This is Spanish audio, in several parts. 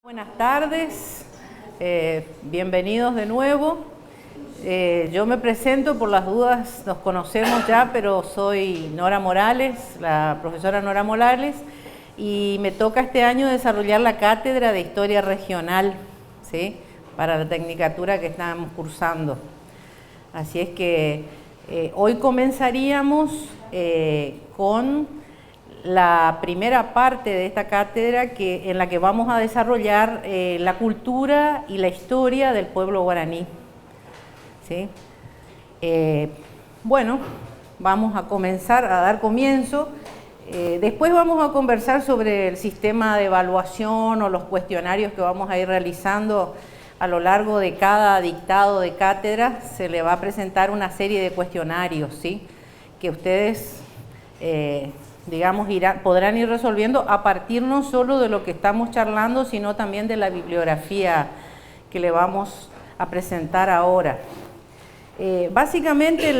Buenas tardes, bienvenidos de nuevo. Yo me presento, por las dudas nos conocemos ya, pero soy Nora Morales, la profesora Nora Morales, y me toca este año desarrollar la cátedra de Historia Regional, ¿sí?, para la tecnicatura que estamos cursando. Así es que hoy comenzaríamos con la primera parte de esta cátedra en la que vamos a desarrollar la cultura y la historia del pueblo guaraní, ¿sí? Bueno, vamos a comenzar a dar comienzo. Después vamos a conversar sobre el sistema de evaluación o los cuestionarios que vamos a ir realizando a lo largo de cada dictado de cátedra. Se le va a presentar una serie de cuestionarios, ¿sí?, que ustedes digamos, podrán ir resolviendo a partir no solo de lo que estamos charlando, sino también de la bibliografía que le vamos a presentar ahora. Básicamente,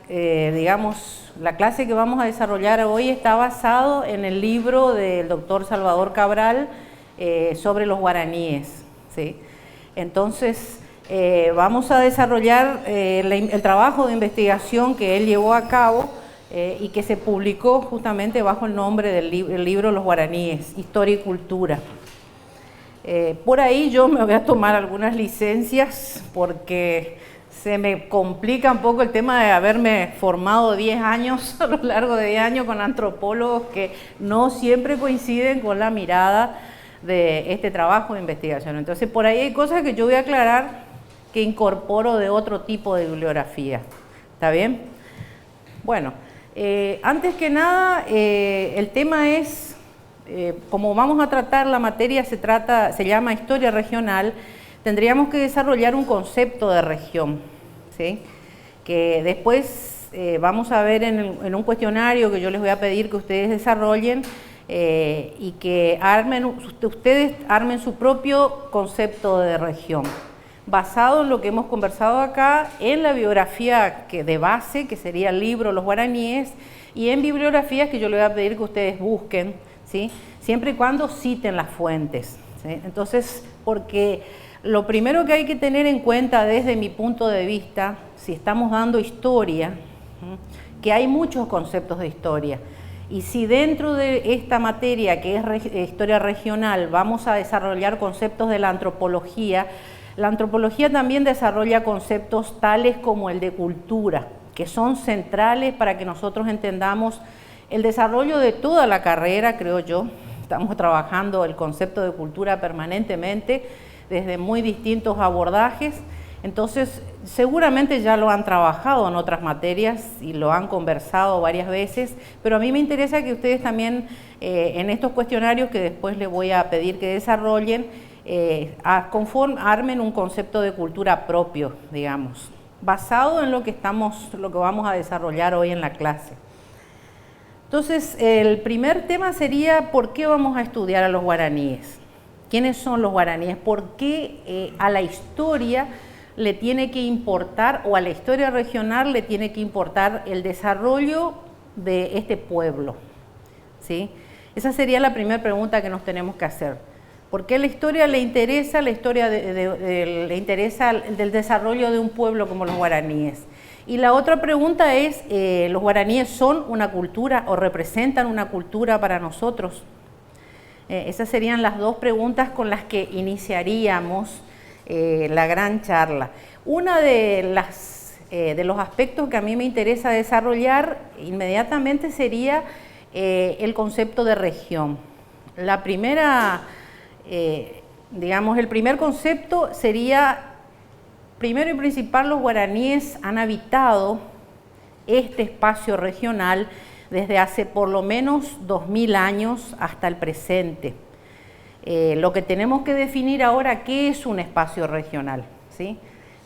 digamos, la clase que vamos a desarrollar hoy está basado en el libro del doctor Salvador Cabral sobre los guaraníes, ¿sí? Entonces, vamos a desarrollar el trabajo de investigación que él llevó a cabo y que se publicó justamente bajo el nombre del libro Los guaraníes, Historia y Cultura. Por ahí yo me voy a tomar algunas licencias porque se me complica un poco el tema de haberme formado 10 años, a lo largo de 10 años, con antropólogos que no siempre coinciden con la mirada de este trabajo de investigación. Entonces, por ahí hay cosas que yo voy a aclarar que incorporo de otro tipo de bibliografía. ¿Está bien? Bueno. Antes que nada, el tema es, como vamos a tratar la materia, se llama Historia Regional, tendríamos que desarrollar un concepto de región, ¿sí?, que después vamos a ver en un cuestionario que yo les voy a pedir que ustedes desarrollen y que ustedes armen su propio concepto de región, basado en lo que hemos conversado acá, en la bibliografía de base, que sería el libro Los guaraníes, y en bibliografías que yo les voy a pedir que ustedes busquen, ¿sí?, siempre y cuando citen las fuentes, ¿sí? Entonces, porque lo primero que hay que tener en cuenta desde mi punto de vista, si estamos dando historia, que hay muchos conceptos de historia, y si dentro de esta materia que es historia regional vamos a desarrollar conceptos de la antropología también desarrolla conceptos tales como el de cultura, que son centrales para que nosotros entendamos el desarrollo de toda la carrera, creo yo. Estamos trabajando el concepto de cultura permanentemente desde muy distintos abordajes. Entonces, seguramente ya lo han trabajado en otras materias y lo han conversado varias veces, pero a mí me interesa que ustedes también en estos cuestionarios que después les voy a pedir que desarrollen, armen un concepto de cultura propio, digamos, basado en lo que vamos a desarrollar hoy en la clase. Entonces, el primer tema sería ¿por qué vamos a estudiar a los guaraníes? ¿Quiénes son los guaraníes? ¿Por qué a la historia le tiene que importar, o a la historia regional le tiene que importar el desarrollo de este pueblo? ¿Sí? Esa sería la primera pregunta que nos tenemos que hacer. ¿Por qué la historia le interesa? Le interesa el desarrollo de un pueblo como los guaraníes. Y la otra pregunta es, ¿los guaraníes son una cultura o representan una cultura para nosotros? Esas serían las dos preguntas con las que iniciaríamos la gran charla. Una de los aspectos que a mí me interesa desarrollar inmediatamente sería el concepto de región. La primera... digamos, el primer concepto sería, primero y principal, los guaraníes han habitado este espacio regional desde hace por lo menos 2000 años hasta el presente. Lo que tenemos que definir ahora, ¿qué es un espacio regional? ¿Sí?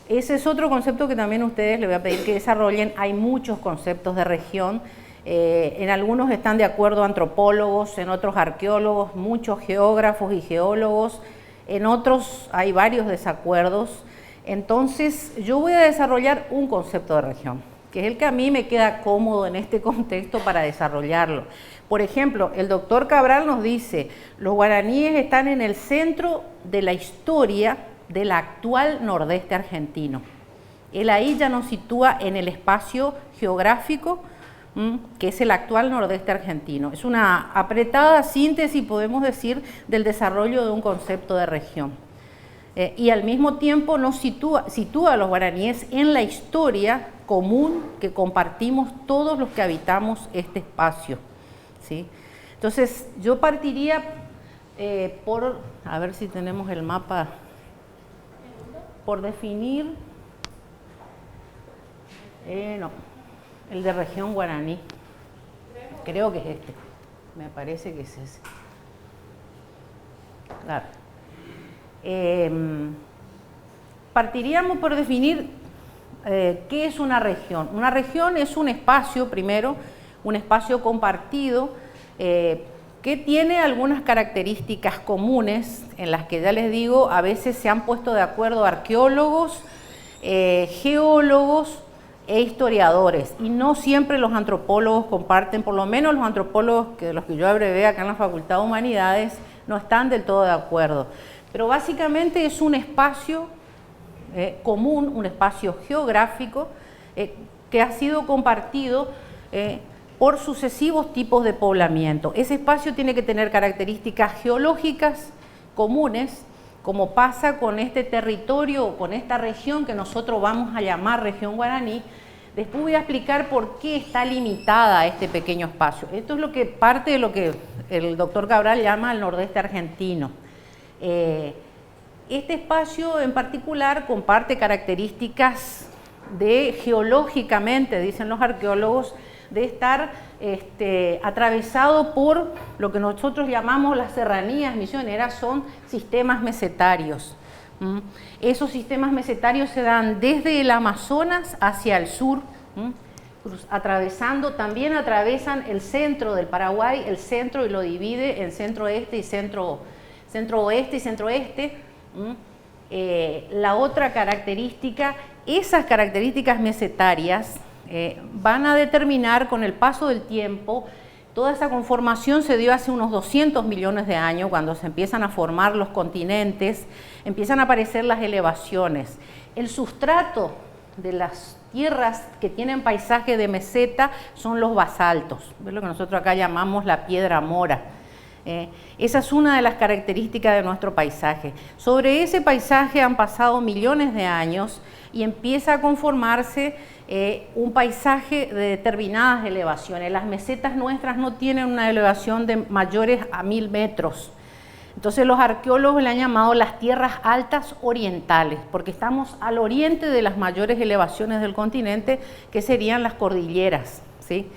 Ese es otro concepto que también ustedes les voy a pedir que desarrollen. Hay muchos conceptos de región. En algunos están de acuerdo antropólogos, en otros arqueólogos, muchos geógrafos y geólogos, en otros hay varios desacuerdos. Entonces, yo voy a desarrollar un concepto de región. que es el que a mí me queda cómodo en este contexto para desarrollarlo. Por ejemplo, el doctor Cabral nos dice, los guaraníes están en el centro de la historia del actual nordeste argentino. Él ahí ya nos sitúa en el espacio geográfico que es el actual nordeste argentino. Es una apretada síntesis, podemos decir, del desarrollo de un concepto de región. Y al mismo tiempo nos sitúa a los guaraníes en la historia común que compartimos todos los que habitamos este espacio, ¿sí? Entonces, yo partiría por, a ver si tenemos el mapa, por definir, no, el de región guaraní, creo que es este, me parece que es ese, claro. Partiríamos por definir qué es una región. Una región es un espacio, primero, un espacio compartido que tiene algunas características comunes en las que ya les digo, a veces se han puesto de acuerdo arqueólogos, geólogos e historiadores, y no siempre los antropólogos comparten, por lo menos los antropólogos de los que yo abrevé acá en la Facultad de Humanidades no están del todo de acuerdo. Pero básicamente es un espacio común, un espacio geográfico que ha sido compartido por sucesivos tipos de poblamiento. Ese espacio tiene que tener características geológicas comunes, como pasa con este territorio, con esta región que nosotros vamos a llamar región guaraní. Después voy a explicar por qué está limitada este pequeño espacio. Esto es lo que parte de lo que el doctor Cabral llama el nordeste argentino. Este espacio en particular comparte características de geológicamente, dicen los arqueólogos, de estar atravesado por lo que nosotros llamamos las serranías misioneras, son sistemas mesetarios. Esos sistemas mesetarios se dan desde el Amazonas hacia el sur, también atravesan el centro del Paraguay, el centro, y lo divide en centro-este y centro-oeste y centro-este. La otra característica, esas características mesetarias van a determinar con el paso del tiempo. Toda esa conformación se dio hace unos 200 millones de años, cuando se empiezan a formar los continentes, empiezan a aparecer las elevaciones. El sustrato de las tierras que tienen paisaje de meseta son los basaltos, es lo que nosotros acá llamamos la piedra mora. Esa es una de las características de nuestro paisaje. Sobre ese paisaje han pasado millones de años y empieza a conformarse un paisaje de determinadas elevaciones. Las mesetas nuestras no tienen una elevación de mayores a 1000 metros. Entonces los arqueólogos le han llamado las tierras altas orientales, porque estamos al oriente de las mayores elevaciones del continente, que serían las cordilleras, ¿sí?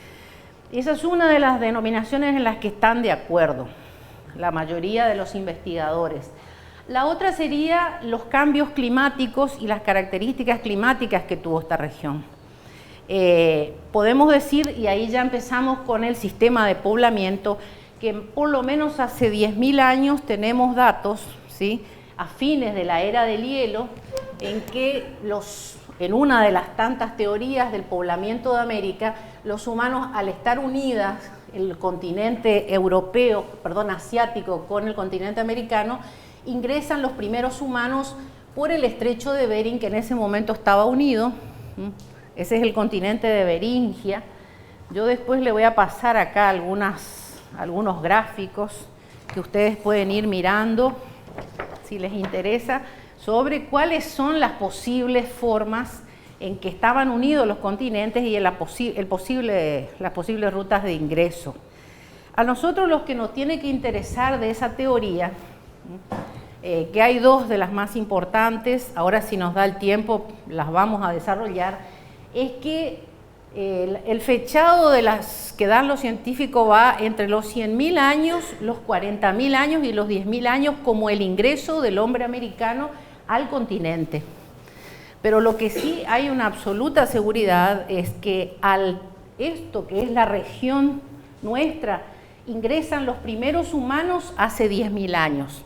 Esa es una de las denominaciones en las que están de acuerdo la mayoría de los investigadores. La otra sería los cambios climáticos y las características climáticas que tuvo esta región. Podemos decir, y ahí ya empezamos con el sistema de poblamiento, que por lo menos hace 10.000 años tenemos datos, ¿sí?, a fines de la era del hielo, en que en una de las tantas teorías del poblamiento de América, los humanos, al estar unidas, el continente asiático con el continente americano, ingresan los primeros humanos por el estrecho de Bering, que en ese momento estaba unido. Ese es el continente de Beringia. Yo después le voy a pasar acá algunos gráficos que ustedes pueden ir mirando, si les interesa, sobre cuáles son las posibles formas en que estaban unidos los continentes y las posibles rutas de ingreso. A nosotros los que nos tiene que interesar de esa teoría, que hay dos de las más importantes, ahora si nos da el tiempo las vamos a desarrollar, es que el fechado de las que dan los científicos va entre los 100.000 años, los 40.000 años y los 10.000 años como el ingreso del hombre americano al continente. Pero lo que sí hay una absoluta seguridad es que esto que es la región nuestra, ingresan los primeros humanos hace 10.000 años.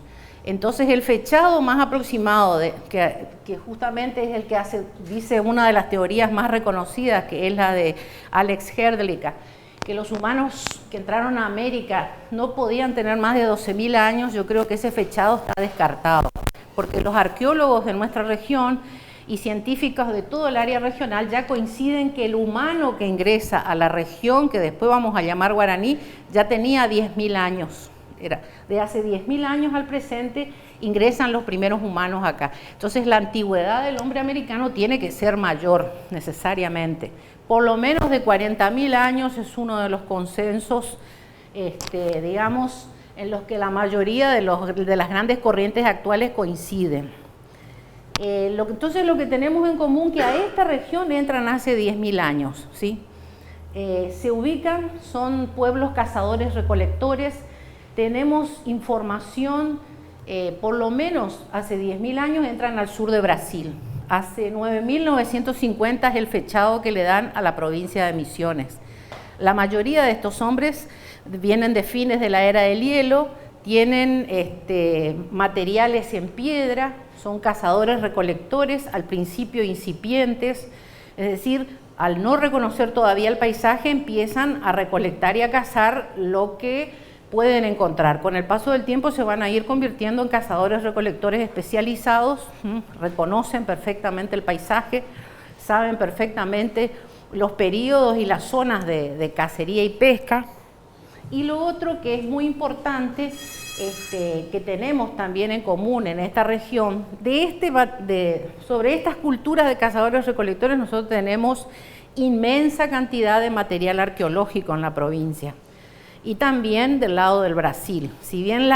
Entonces el fechado más aproximado, que justamente es el que dice una de las teorías más reconocidas, que es la de Alex Hrdlicka, que los humanos que entraron a América no podían tener más de 12.000 años, yo creo que ese fechado está descartado, porque los arqueólogos de nuestra región y científicos de todo el área regional ya coinciden que el humano que ingresa a la región, que después vamos a llamar guaraní, ya tenía 10.000 años. De hace 10.000 años al presente ingresan los primeros humanos acá. Entonces la antigüedad del hombre americano tiene que ser mayor necesariamente. Por lo menos de 40.000 años es uno de los consensos, digamos, en los que la mayoría de las grandes corrientes actuales coinciden. Entonces lo que tenemos en común es que a esta región entran hace 10.000 años, ¿sí? Se ubican, son pueblos cazadores-recolectores. Tenemos información, por lo menos hace 10.000 años entran al sur de Brasil. Hace 9.950 es el fechado que le dan a la provincia de Misiones. La mayoría de estos hombres vienen de fines de la era del hielo, tienen materiales en piedra, son cazadores-recolectores, al principio incipientes, es decir, al no reconocer todavía el paisaje empiezan a recolectar y a cazar lo que pueden encontrar. Con el paso del tiempo se van a ir convirtiendo en cazadores-recolectores especializados, reconocen perfectamente el paisaje, saben perfectamente los periodos y las zonas de cacería y pesca. Y lo otro que es muy importante, que tenemos también en común en esta región, sobre estas culturas de cazadores-recolectores nosotros tenemos inmensa cantidad de material arqueológico en la provincia. Y también del lado del Brasil. Si bien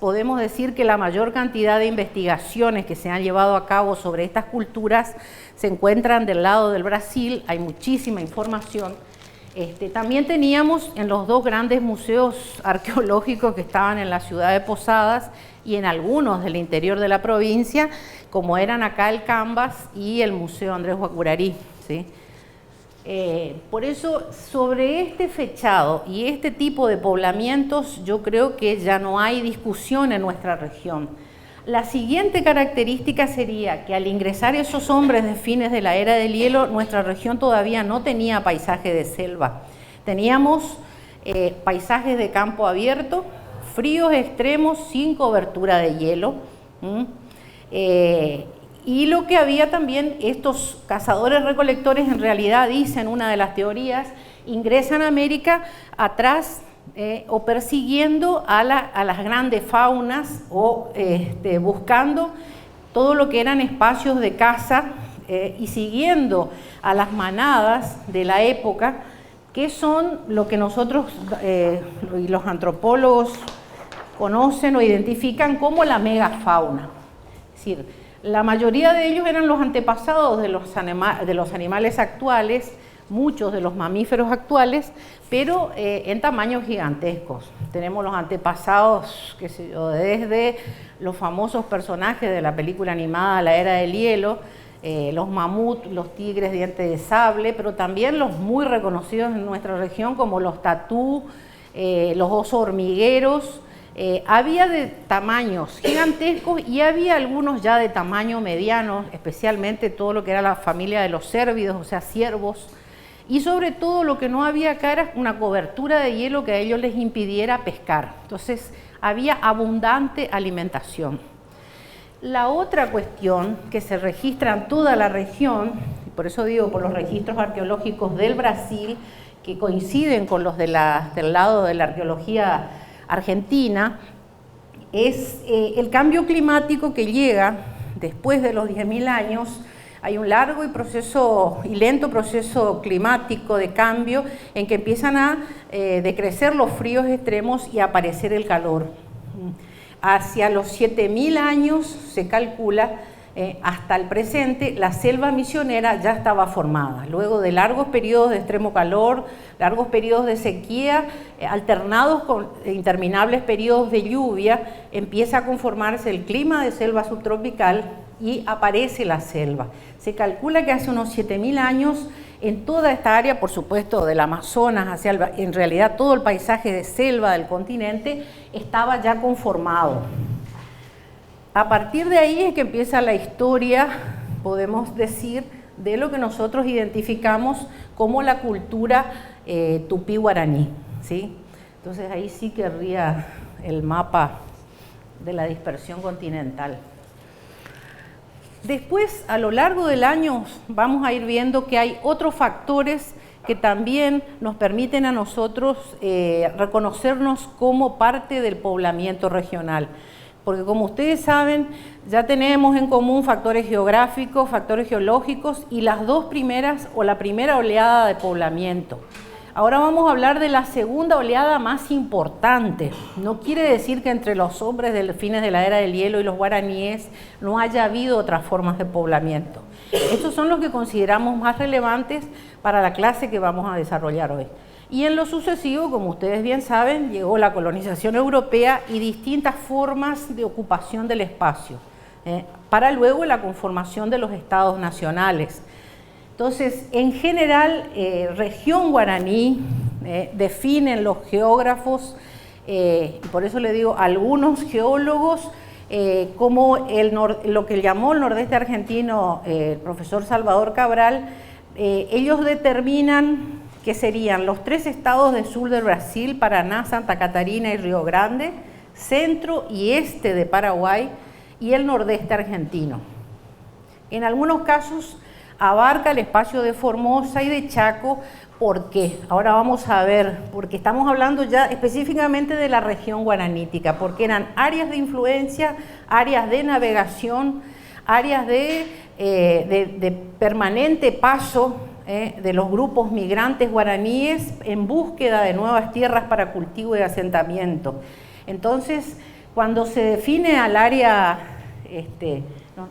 podemos decir que la mayor cantidad de investigaciones que se han llevado a cabo sobre estas culturas se encuentran del lado del Brasil, hay muchísima información. También teníamos en los dos grandes museos arqueológicos que estaban en la ciudad de Posadas y en algunos del interior de la provincia, como eran acá el Cambas y el Museo Andrés Guacurarí, ¿sí? Por eso, sobre este fechado y este tipo de poblamientos, yo creo que ya no hay discusión en nuestra región. La siguiente característica sería que al ingresar esos hombres de fines de la era del hielo, nuestra región todavía no tenía paisaje de selva. Teníamos paisajes de campo abierto, fríos extremos sin cobertura de hielo. Y lo que había también, estos cazadores-recolectores en realidad, dicen una de las teorías, ingresan a América atrás o persiguiendo a las grandes faunas o buscando todo lo que eran espacios de caza y siguiendo a las manadas de la época, que son lo que nosotros y los antropólogos conocen o identifican como la megafauna. Es decir, la mayoría de ellos eran los antepasados de los animales actuales, muchos de los mamíferos actuales, pero en tamaños gigantescos. Tenemos los antepasados, qué sé yo, desde los famosos personajes de la película animada La Era del Hielo, los mamuts, los tigres dientes de sable, pero también los muy reconocidos en nuestra región como los tatú, los osos hormigueros. Había de tamaños gigantescos y había algunos ya de tamaño mediano, especialmente todo lo que era la familia de los cérvidos, o sea, ciervos, y sobre todo lo que no había acá era una cobertura de hielo que a ellos les impidiera pescar. Entonces había abundante alimentación. La otra cuestión que se registra en toda la región, y por eso digo por los registros arqueológicos del Brasil, que coinciden con los del lado de la arqueología argentina, es el cambio climático que llega después de los 10.000 años. Hay un largo y lento proceso climático de cambio en que empiezan a decrecer los fríos extremos y a aparecer el calor. Hacia los 7.000 años se calcula, hasta el presente, la selva misionera ya estaba formada. Luego de largos periodos de extremo calor, largos periodos de sequía, alternados con interminables periodos de lluvia, empieza a conformarse el clima de selva subtropical y aparece la selva. Se calcula que hace unos 7.000 años en toda esta área, por supuesto del Amazonas, en realidad todo el paisaje de selva del continente estaba ya conformado. a partir de ahí es que empieza la historia, podemos decir, de lo que nosotros identificamos como la cultura tupí-guaraní, ¿sí? Entonces ahí sí querría el mapa de la dispersión continental. Después, a lo largo del año, vamos a ir viendo que hay otros factores que también nos permiten a nosotros reconocernos como parte del poblamiento regional. Porque como ustedes saben, ya tenemos en común factores geográficos, factores geológicos y las dos primeras o la primera oleada de poblamiento. Ahora vamos a hablar de la segunda oleada más importante. No quiere decir que entre los hombres de los fines de la era del hielo y los guaraníes no haya habido otras formas de poblamiento. Estos son los que consideramos más relevantes para la clase que vamos a desarrollar hoy. Y en lo sucesivo, como ustedes bien saben, llegó la colonización europea y distintas formas de ocupación del espacio, para luego la conformación de los estados nacionales. Entonces, en general, región guaraní, definen los geógrafos, y por eso le digo algunos geólogos, como lo que llamó el nordeste argentino el profesor Salvador Cabral. Ellos determinan que serían los 3 estados del sur del Brasil, Paraná, Santa Catarina y Río Grande, centro y este de Paraguay y el nordeste argentino. En algunos casos abarca el espacio de Formosa y de Chaco. ¿Por qué? Ahora vamos a ver, porque estamos hablando ya específicamente de la región guaranítica, porque eran áreas de influencia, áreas de navegación, áreas de permanente paso de los grupos migrantes guaraníes en búsqueda de nuevas tierras para cultivo y asentamiento. Entonces, cuando se define al área,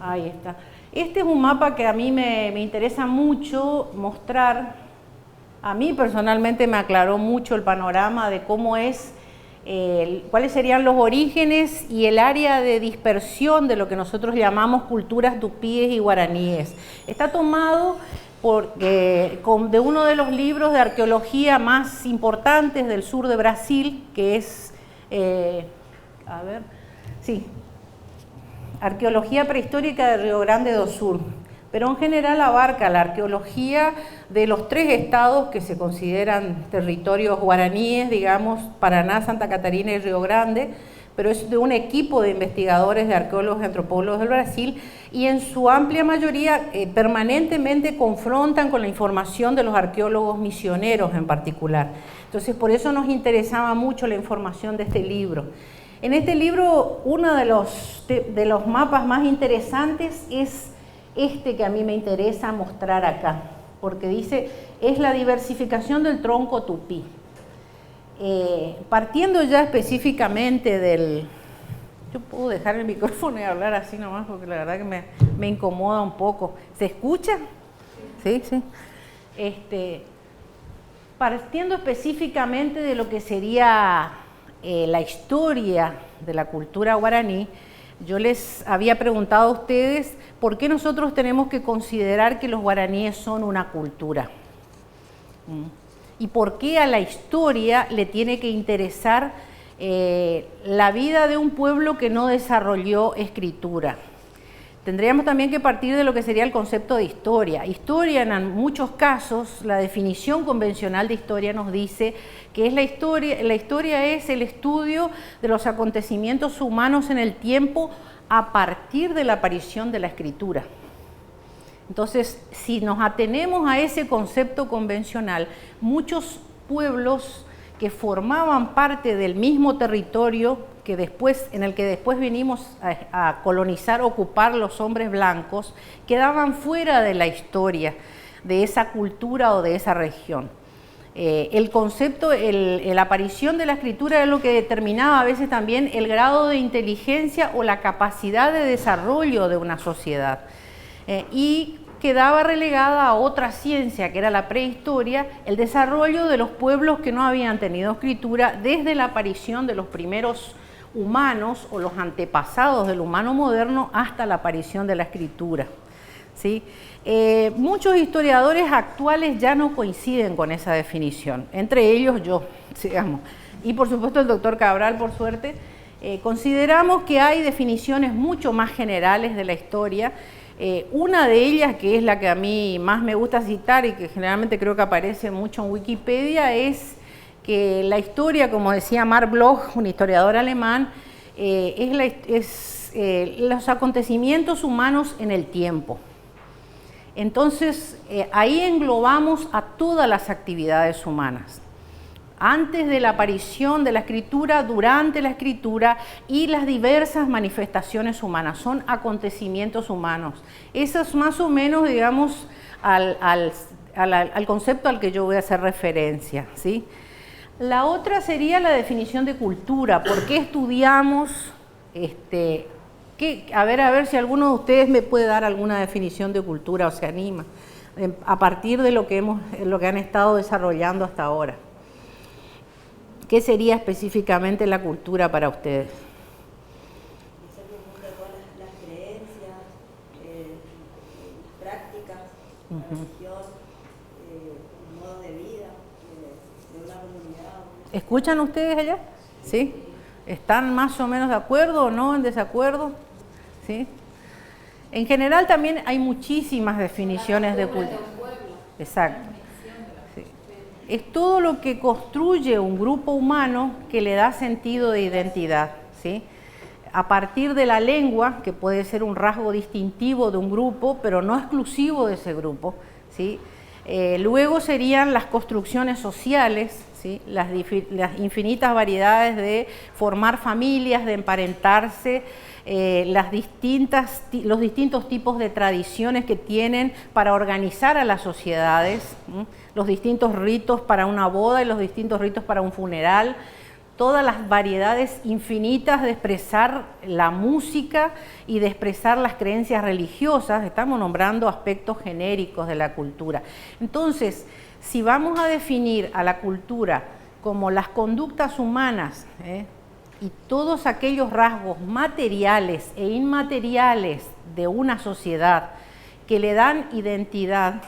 ahí está. Este es un mapa que a mí me interesa mucho mostrar. A mí personalmente me aclaró mucho el panorama de cómo es, cuáles serían los orígenes y el área de dispersión de lo que nosotros llamamos culturas tupíes y guaraníes. Está tomado de uno de los libros de arqueología más importantes del sur de Brasil, que es, Arqueología prehistórica de Río Grande do Sul, pero en general abarca la arqueología de los 3 estados que se consideran territorios guaraníes, digamos, Paraná, Santa Catarina y Río Grande, pero es de un equipo de investigadores, de arqueólogos y antropólogos del Brasil, y en su amplia mayoría permanentemente confrontan con la información de los arqueólogos misioneros en particular. Entonces, por eso nos interesaba mucho la información de este libro. En este libro, uno de los mapas más interesantes es este que a mí me interesa mostrar acá, porque dice, es la diversificación del tronco tupí. Partiendo ya específicamente del... Yo puedo dejar el micrófono y hablar así nomás, porque la verdad que me incomoda un poco. ¿Se escucha? Sí, sí. Partiendo específicamente de lo que sería la historia de la cultura guaraní, yo les había preguntado a ustedes por qué nosotros tenemos que considerar que los guaraníes son una cultura. Y por qué a la historia le tiene que interesar la vida de un pueblo que no desarrolló escritura. Tendríamos también que partir de lo que sería el concepto de historia. Historia, en muchos casos, la definición convencional de historia nos dice que es la historia es el estudio de los acontecimientos humanos en el tiempo a partir de la aparición de la escritura. Entonces, si nos atenemos a ese concepto convencional, muchos pueblos que formaban parte del mismo territorio en el que después vinimos a colonizar, ocupar los hombres blancos, quedaban fuera de la historia de esa cultura o de esa región. El concepto, la aparición de la escritura es lo que determinaba a veces también el grado de inteligencia o la capacidad de desarrollo de una sociedad. Y quedaba relegada a otra ciencia, que era la prehistoria, el desarrollo de los pueblos que no habían tenido escritura desde la aparición de los primeros humanos o los antepasados del humano moderno hasta la aparición de la escritura. ¿Sí? Muchos historiadores actuales ya no coinciden con esa definición, entre ellos yo, digamos, y por supuesto el doctor Cabral, por suerte, Consideramos que hay definiciones mucho más generales de la historia. Una de ellas, que es la que a mí más me gusta citar y que generalmente creo que aparece mucho en Wikipedia, es que la historia, como decía Marc Bloch, un historiador alemán, es los acontecimientos humanos en el tiempo. Entonces, ahí englobamos a todas las actividades humanas. Antes de la aparición de la escritura, durante la escritura y las diversas manifestaciones humanas, son acontecimientos humanos. Eso es más o menos, digamos, al concepto al que yo voy a hacer referencia, ¿sí? La otra sería la definición de cultura. ¿Por qué estudiamos? A ver si alguno de ustedes me puede dar alguna definición de cultura o se anima, a partir de lo que han estado desarrollando hasta ahora. ¿Qué sería específicamente la cultura para ustedes? Las creencias, las prácticas, la religión, el modo de vida de una comunidad. ¿Escuchan ustedes allá? ¿Sí? ¿Están más o menos de acuerdo o no, en desacuerdo? ¿Sí? En general también hay muchísimas definiciones de cultura. Exacto. Es todo lo que construye un grupo humano que le da sentido de identidad, ¿sí? A partir de la lengua, que puede ser un rasgo distintivo de un grupo, pero no exclusivo de ese grupo, ¿sí? Luego serían las construcciones sociales, ¿sí? Las infinitas variedades de formar familias, de emparentarse, los distintos tipos de tradiciones que tienen para organizar a las sociedades, los distintos ritos para una boda y los distintos ritos para un funeral, todas las variedades infinitas de expresar la música y de expresar las creencias religiosas. Estamos nombrando aspectos genéricos de la cultura. Entonces, si vamos a definir a la cultura como las conductas humanas, y todos aquellos rasgos materiales e inmateriales de una sociedad que le dan identidad,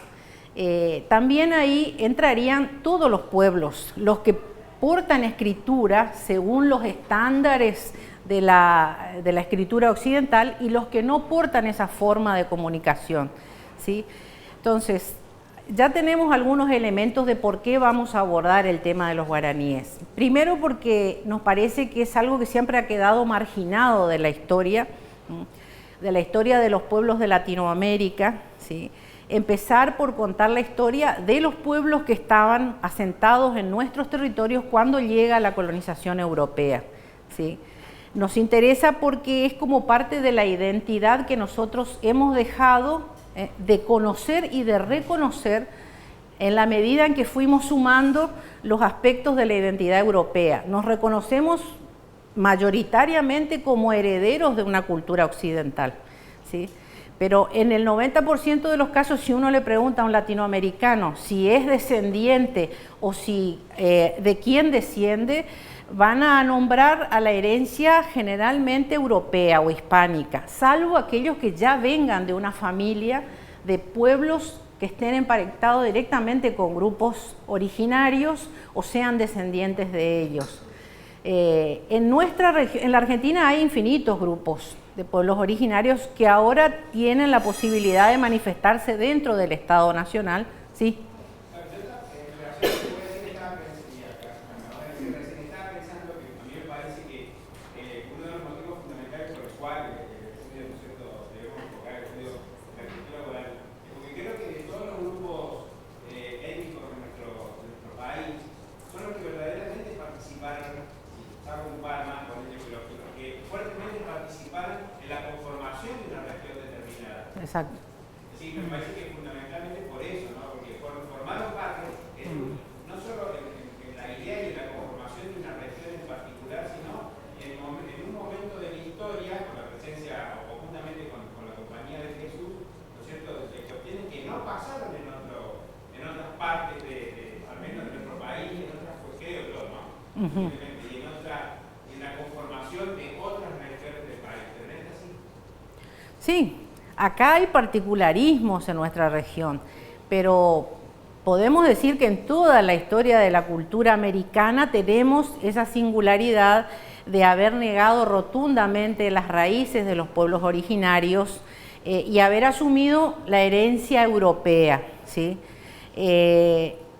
también ahí entrarían todos los pueblos, los que portan escritura según los estándares de la escritura occidental y los que no portan esa forma de comunicación, ¿sí? Entonces, ya tenemos algunos elementos de por qué vamos a abordar el tema de los guaraníes. Primero porque nos parece que es algo que siempre ha quedado marginado de la historia de los pueblos de Latinoamérica, ¿sí? Empezar por contar la historia de los pueblos que estaban asentados en nuestros territorios cuando llega la colonización europea, ¿sí? Nos interesa porque es como parte de la identidad que nosotros hemos dejado de conocer y de reconocer en la medida en que fuimos sumando los aspectos de la identidad europea. Nos reconocemos mayoritariamente como herederos de una cultura occidental, ¿sí? Pero en el 90% de los casos, si uno le pregunta a un latinoamericano si es descendiente o de quién desciende, van a nombrar a la herencia generalmente europea o hispánica, salvo aquellos que ya vengan de una familia de pueblos que estén emparentados directamente con grupos originarios o sean descendientes de ellos. En la Argentina hay infinitos grupos de pueblos originarios que ahora tienen la posibilidad de manifestarse dentro del Estado Nacional, ¿sí? Exacto. Sí, me parece que fundamentalmente por eso, ¿no? Porque formaron parte, no solo en la idea y en la conformación de una región en particular, sino en un momento de la historia, con la presencia, o conjuntamente con la compañía de Jesús, ¿no es cierto?, que obtienen que no pasaron en otras partes, al menos de nuestro país, en otras, pues creo yo, ¿no? Y en la conformación de otras regiones del país. ¿No es así? Sí. Acá hay particularismos en nuestra región, pero podemos decir que en toda la historia de la cultura americana tenemos esa singularidad de haber negado rotundamente las raíces de los pueblos originarios y haber asumido la herencia europea, ¿sí?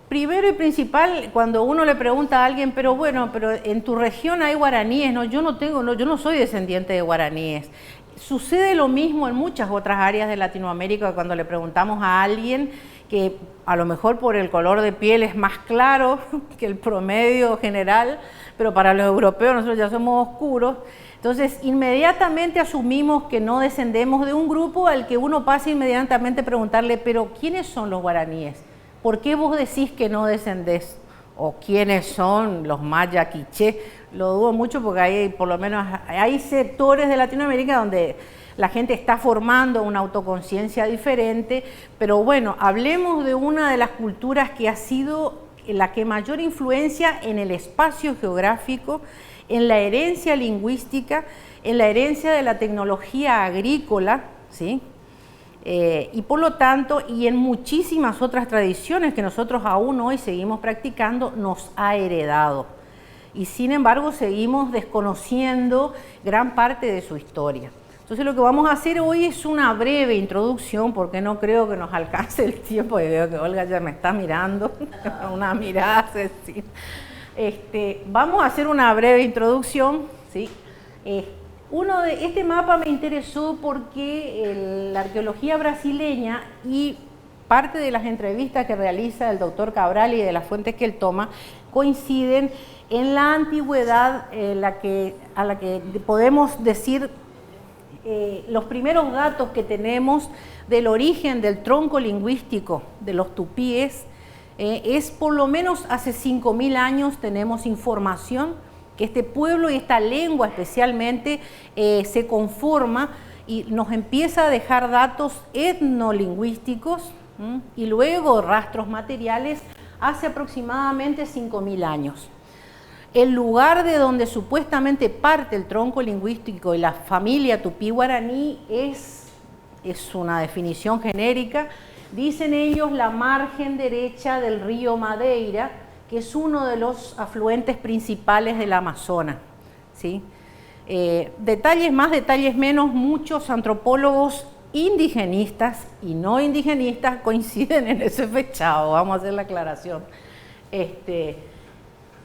Primero y principal, cuando uno le pregunta a alguien, pero bueno, pero en tu región hay guaraníes, no, yo no soy descendiente de guaraníes. Sucede lo mismo en muchas otras áreas de Latinoamérica cuando le preguntamos a alguien que a lo mejor por el color de piel es más claro que el promedio general, pero para los europeos nosotros ya somos oscuros. Entonces, inmediatamente asumimos que no descendemos de un grupo al que uno pasa inmediatamente a preguntarle, pero ¿quiénes son los guaraníes? ¿Por qué vos decís que no descendés? ¿O quiénes son los maya quiché? Lo dudo mucho porque hay, por lo menos, hay sectores de Latinoamérica donde la gente está formando una autoconciencia diferente, pero bueno, hablemos de una de las culturas que ha sido la que mayor influencia en el espacio geográfico, en la herencia lingüística, en la herencia de la tecnología agrícola, ¿sí? Y por lo tanto, y en muchísimas otras tradiciones que nosotros aún hoy seguimos practicando, nos ha heredado. Y sin embargo, seguimos desconociendo gran parte de su historia. Entonces, lo que vamos a hacer hoy es una breve introducción, porque no creo que nos alcance el tiempo, y veo que Olga ya me está mirando, una mirada asesina. Vamos a hacer una breve introducción, ¿sí? Este mapa me interesó porque la arqueología brasileña y parte de las entrevistas que realiza el doctor Cabral y de las fuentes que él toma coinciden en la antigüedad a la que podemos decir los primeros datos que tenemos del origen del tronco lingüístico de los tupíes. Es por lo menos hace 5.000 años tenemos información que este pueblo y esta lengua especialmente se conforma y nos empieza a dejar datos etnolingüísticos y luego rastros materiales hace aproximadamente 5.000 años. El lugar de donde supuestamente parte el tronco lingüístico y la familia tupí-guaraní es una definición genérica. Dicen ellos la margen derecha del río Madeira, que es uno de los afluentes principales del Amazonas, ¿sí? Detalles más, detalles menos, muchos antropólogos indigenistas y no indigenistas coinciden en ese fechado, vamos a hacer la aclaración.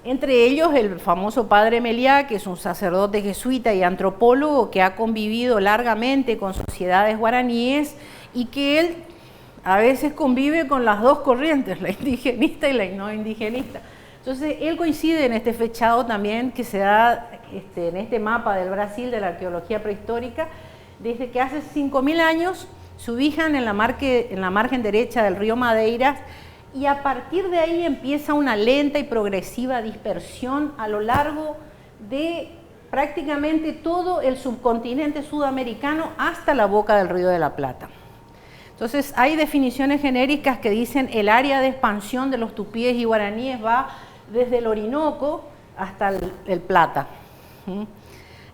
Entre ellos el famoso padre Meliá, que es un sacerdote jesuita y antropólogo que ha convivido largamente con sociedades guaraníes y que él a veces convive con las dos corrientes, la indigenista y la no indigenista. Entonces, él coincide en este fechado también que se da en este mapa del Brasil de la arqueología prehistórica, desde que hace 5.000 años se ubican en la margen derecha del río Madeira y a partir de ahí empieza una lenta y progresiva dispersión a lo largo de prácticamente todo el subcontinente sudamericano hasta la boca del Río de la Plata. Entonces, hay definiciones genéricas que dicen el área de expansión de los tupíes y guaraníes va desde el Orinoco hasta el Plata.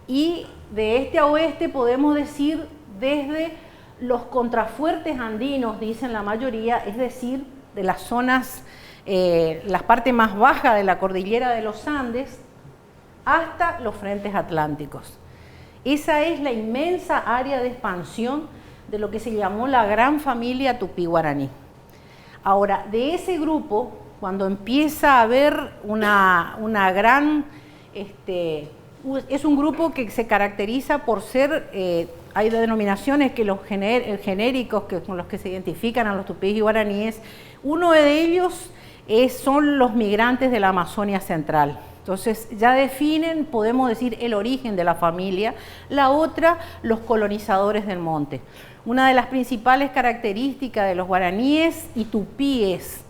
Y de este a oeste podemos decir desde los contrafuertes andinos, dicen la mayoría, es decir, de las zonas, las partes más bajas de la cordillera de los Andes, hasta los frentes atlánticos. Esa es la inmensa área de expansión de lo que se llamó la gran familia tupí-guaraní. Ahora, de ese grupo, cuando empieza a haber una gran... es un grupo que se caracteriza por ser... hay denominaciones que los genéricos con los que se identifican a los tupíes y guaraníes. Uno de ellos son los migrantes de la Amazonia Central. Entonces ya definen, podemos decir, el origen de la familia. La otra, los colonizadores del monte. Una de las principales características de los guaraníes y tupíes,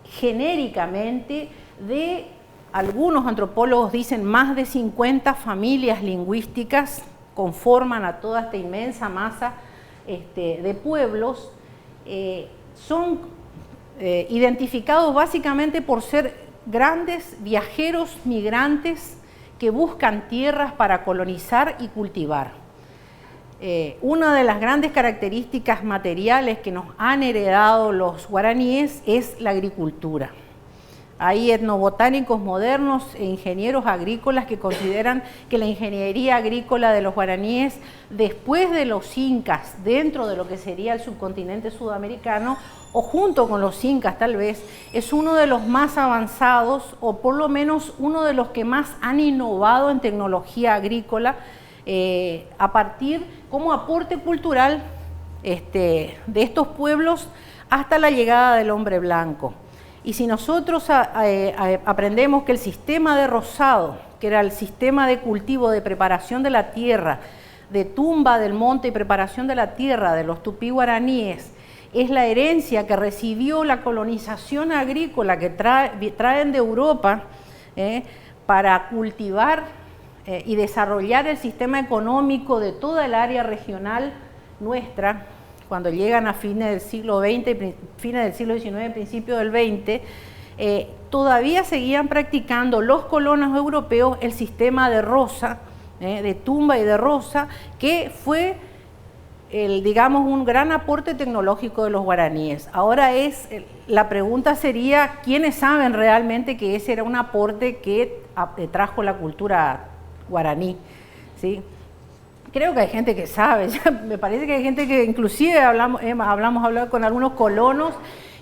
genéricamente, de algunos antropólogos dicen más de 50 familias lingüísticas conforman a toda esta inmensa masa de pueblos, son identificados básicamente por ser grandes viajeros migrantes que buscan tierras para colonizar y cultivar. Una de las grandes características materiales que nos han heredado los guaraníes es la agricultura. Hay etnobotánicos modernos e ingenieros agrícolas que consideran que la ingeniería agrícola de los guaraníes, después de los incas, dentro de lo que sería el subcontinente sudamericano, o junto con los incas tal vez, es uno de los más avanzados, o por lo menos uno de los que más han innovado en tecnología agrícola, a partir como aporte cultural de estos pueblos hasta la llegada del hombre blanco. Y si nosotros aprendemos que el sistema de rozado, que era el sistema de cultivo, de preparación de la tierra, de tumba del monte y preparación de la tierra de los tupí guaraníes, es la herencia que recibió la colonización agrícola que traen de Europa para cultivar y desarrollar el sistema económico de toda el área regional nuestra, cuando llegan a fines del siglo XX, fines del siglo XIX, principios del XX, todavía seguían practicando los colonos europeos el sistema de roza, de tumba y de roza, que fue, digamos, un gran aporte tecnológico de los guaraníes. Ahora la pregunta sería, ¿quiénes saben realmente que ese era un aporte que trajo la cultura guaraní? ¿Sí? Creo que hay gente que sabe, me parece que hay gente que inclusive hablamos con algunos colonos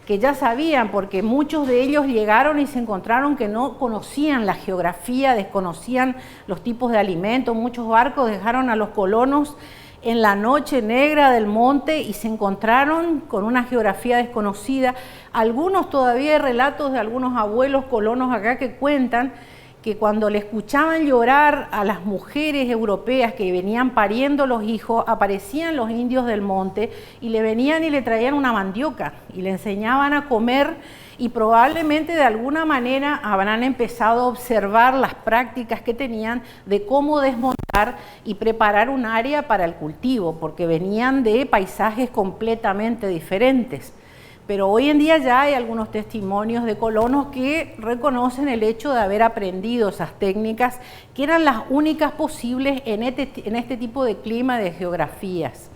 que ya sabían, porque muchos de ellos llegaron y se encontraron que no conocían la geografía, desconocían los tipos de alimentos. Muchos barcos dejaron a los colonos en la noche negra del monte y se encontraron con una geografía desconocida. Algunos todavía hay relatos de algunos abuelos colonos acá que cuentan que cuando le escuchaban llorar a las mujeres europeas que venían pariendo los hijos, aparecían los indios del monte y le venían y le traían una mandioca y le enseñaban a comer, y probablemente de alguna manera habrán empezado a observar las prácticas que tenían de cómo desmontar y preparar un área para el cultivo, porque venían de paisajes completamente diferentes. Pero hoy en día ya hay algunos testimonios de colonos que reconocen el hecho de haber aprendido esas técnicas que eran las únicas posibles en este tipo de clima, de geografías.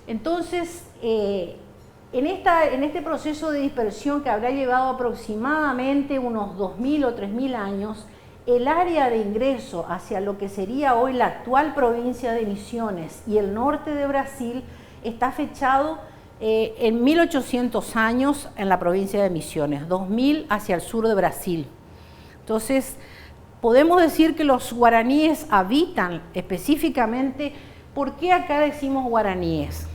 Entonces, en este proceso de dispersión que habrá llevado aproximadamente unos 2.000 o 3.000 años, el área de ingreso hacia lo que sería hoy la actual provincia de Misiones y el norte de Brasil está fechado en 1800 años en la provincia de Misiones, 2000 hacia el sur de Brasil. Entonces, podemos decir que los guaraníes habitan específicamente. ¿Por qué acá decimos guaraníes?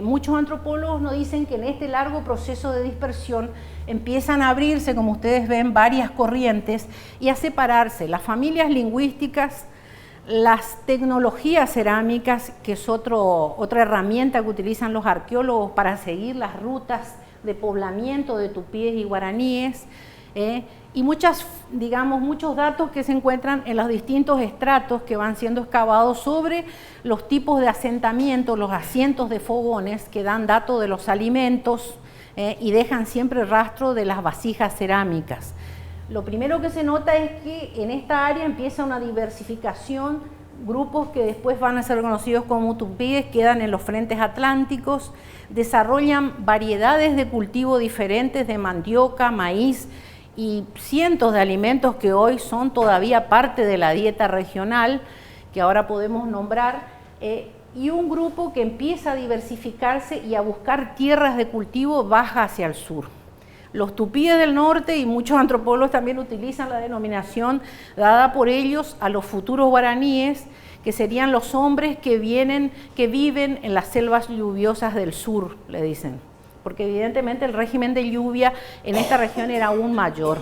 Muchos antropólogos nos dicen que en este largo proceso de dispersión empiezan a abrirse, como ustedes ven, varias corrientes y a separarse las familias lingüísticas, las tecnologías cerámicas, que es otra herramienta que utilizan los arqueólogos para seguir las rutas de poblamiento de tupíes y guaraníes, y muchos datos que se encuentran en los distintos estratos que van siendo excavados sobre los tipos de asentamientos, los asientos de fogones que dan datos de los alimentos y dejan siempre rastro de las vasijas cerámicas. Lo primero que se nota es que en esta área empieza una diversificación, grupos que después van a ser conocidos como tupíes quedan en los frentes atlánticos, desarrollan variedades de cultivo diferentes de mandioca, maíz y cientos de alimentos que hoy son todavía parte de la dieta regional, que ahora podemos nombrar, y un grupo que empieza a diversificarse y a buscar tierras de cultivo baja hacia el sur. Los tupíes del norte, y muchos antropólogos también utilizan la denominación dada por ellos a los futuros guaraníes, que serían los hombres que viven en las selvas lluviosas del sur, le dicen, porque evidentemente el régimen de lluvia en esta región era aún mayor.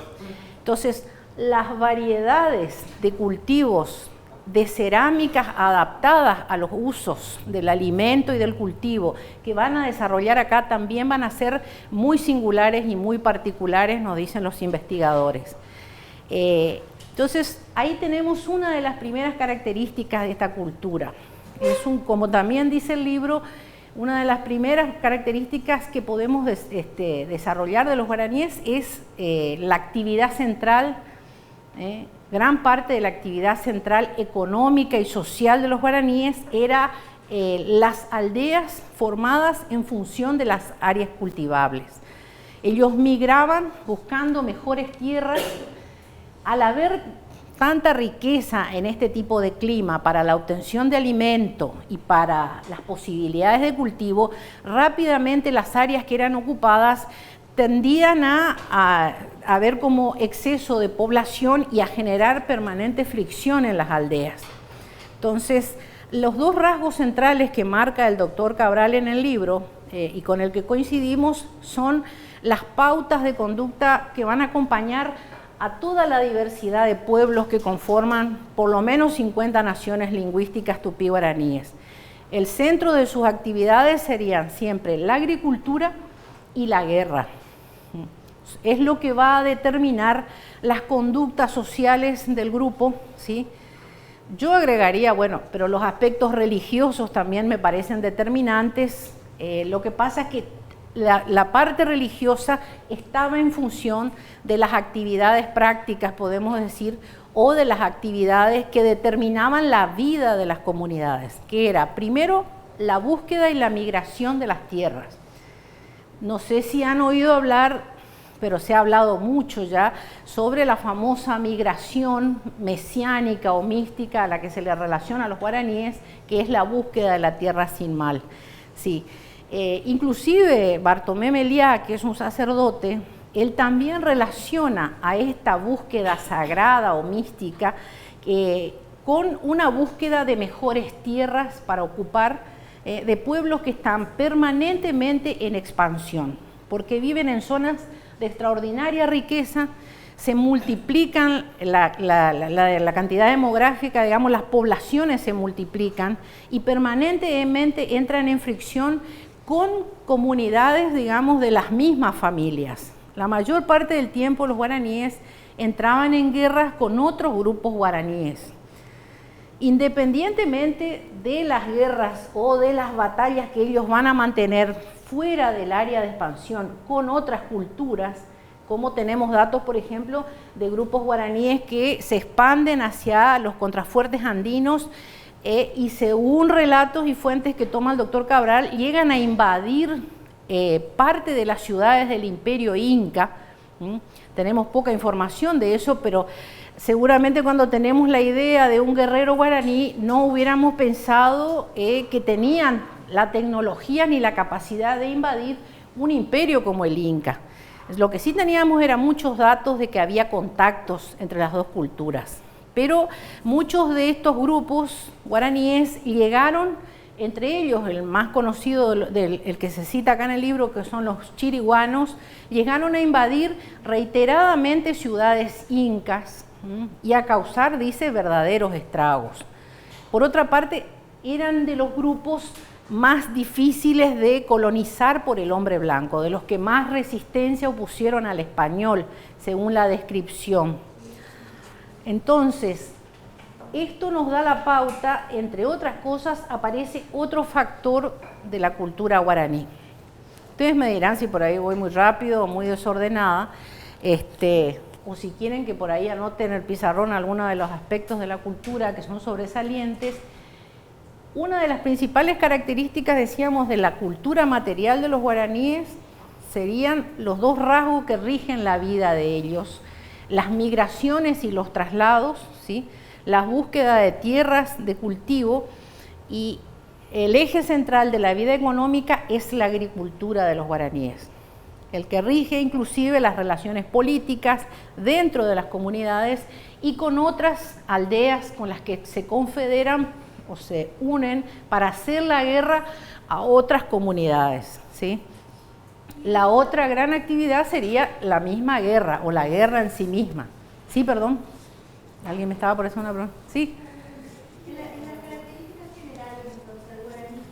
Entonces, las variedades de cultivos de cerámicas adaptadas a los usos del alimento y del cultivo que van a desarrollar acá también van a ser muy singulares y muy particulares, nos dicen los investigadores. Entonces, ahí tenemos una de las primeras características de esta cultura. Como también dice el libro, una de las primeras características que podemos desarrollar de los guaraníes es la actividad central. Gran parte de la actividad central económica y social de los guaraníes era las aldeas formadas en función de las áreas cultivables. Ellos migraban buscando mejores tierras. Al haber tanta riqueza en este tipo de clima para la obtención de alimento y para las posibilidades de cultivo, rápidamente las áreas que eran ocupadas tendían a haber como exceso de población y a generar permanente fricción en las aldeas. Entonces, los dos rasgos centrales que marca el doctor Cabral en el libro y con el que coincidimos son las pautas de conducta que van a acompañar a toda la diversidad de pueblos que conforman por lo menos 50 naciones lingüísticas tupí-guaraníes. El centro de sus actividades serían siempre la agricultura y la guerra. Es lo que va a determinar las conductas sociales del grupo, ¿sí? Yo agregaría, bueno, pero los aspectos religiosos también me parecen determinantes. Lo que pasa es que la parte religiosa estaba en función de las actividades prácticas, podemos decir, o de las actividades que determinaban la vida de las comunidades, que era primero la búsqueda y la migración de las tierras. No sé si han oído hablar, pero se ha hablado mucho ya sobre la famosa migración mesiánica o mística a la que se le relaciona a los guaraníes, que es la búsqueda de la tierra sin mal. Sí. Inclusive Bartomé Meliá, que es un sacerdote, él también relaciona a esta búsqueda sagrada o mística con una búsqueda de mejores tierras para ocupar de pueblos que están permanentemente en expansión, porque viven en zonas de extraordinaria riqueza, se multiplican la cantidad demográfica, digamos, las poblaciones se multiplican y permanentemente entran en fricción con comunidades, digamos, de las mismas familias. La mayor parte del tiempo los guaraníes entraban en guerras con otros grupos guaraníes. Independientemente de las guerras o de las batallas que ellos van a mantener fuera del área de expansión con otras culturas, como tenemos datos, por ejemplo, de grupos guaraníes que se expanden hacia los contrafuertes andinos y según relatos y fuentes que toma el doctor Cabral, llegan a invadir parte de las ciudades del imperio inca. Tenemos poca información de eso, pero seguramente cuando tenemos la idea de un guerrero guaraní no hubiéramos pensado que tenían la tecnología ni la capacidad de invadir un imperio como el inca. Lo que sí teníamos eran muchos datos de que había contactos entre las dos culturas, pero muchos de estos grupos guaraníes llegaron, entre ellos el más conocido, el que se cita acá en el libro, que son los chiriguanos, llegaron a invadir reiteradamente ciudades incas y a causar, dice, verdaderos estragos. Por otra parte, eran de los grupos más difíciles de colonizar por el hombre blanco, de los que más resistencia opusieron al español, según la descripción. Entonces, esto nos da la pauta, entre otras cosas, aparece otro factor de la cultura guaraní. Ustedes me dirán si por ahí voy muy rápido o muy desordenada, o si quieren que por ahí anoten en el pizarrón algunos de los aspectos de la cultura que son sobresalientes. Una de las principales características, decíamos, de la cultura material de los guaraníes serían los dos rasgos que rigen la vida de ellos: las migraciones y los traslados, ¿sí? La búsqueda de tierras de cultivo, y el eje central de la vida económica es la agricultura de los guaraníes, el que rige inclusive las relaciones políticas dentro de las comunidades y con otras aldeas con las que se confederan o se unen para hacer la guerra a otras comunidades, ¿sí? La otra gran actividad sería la misma guerra o la guerra en sí misma. Sí, perdón. ¿Alguien me estaba por hacer una pregunta? Sí. En las características generales, entonces, el guaraní,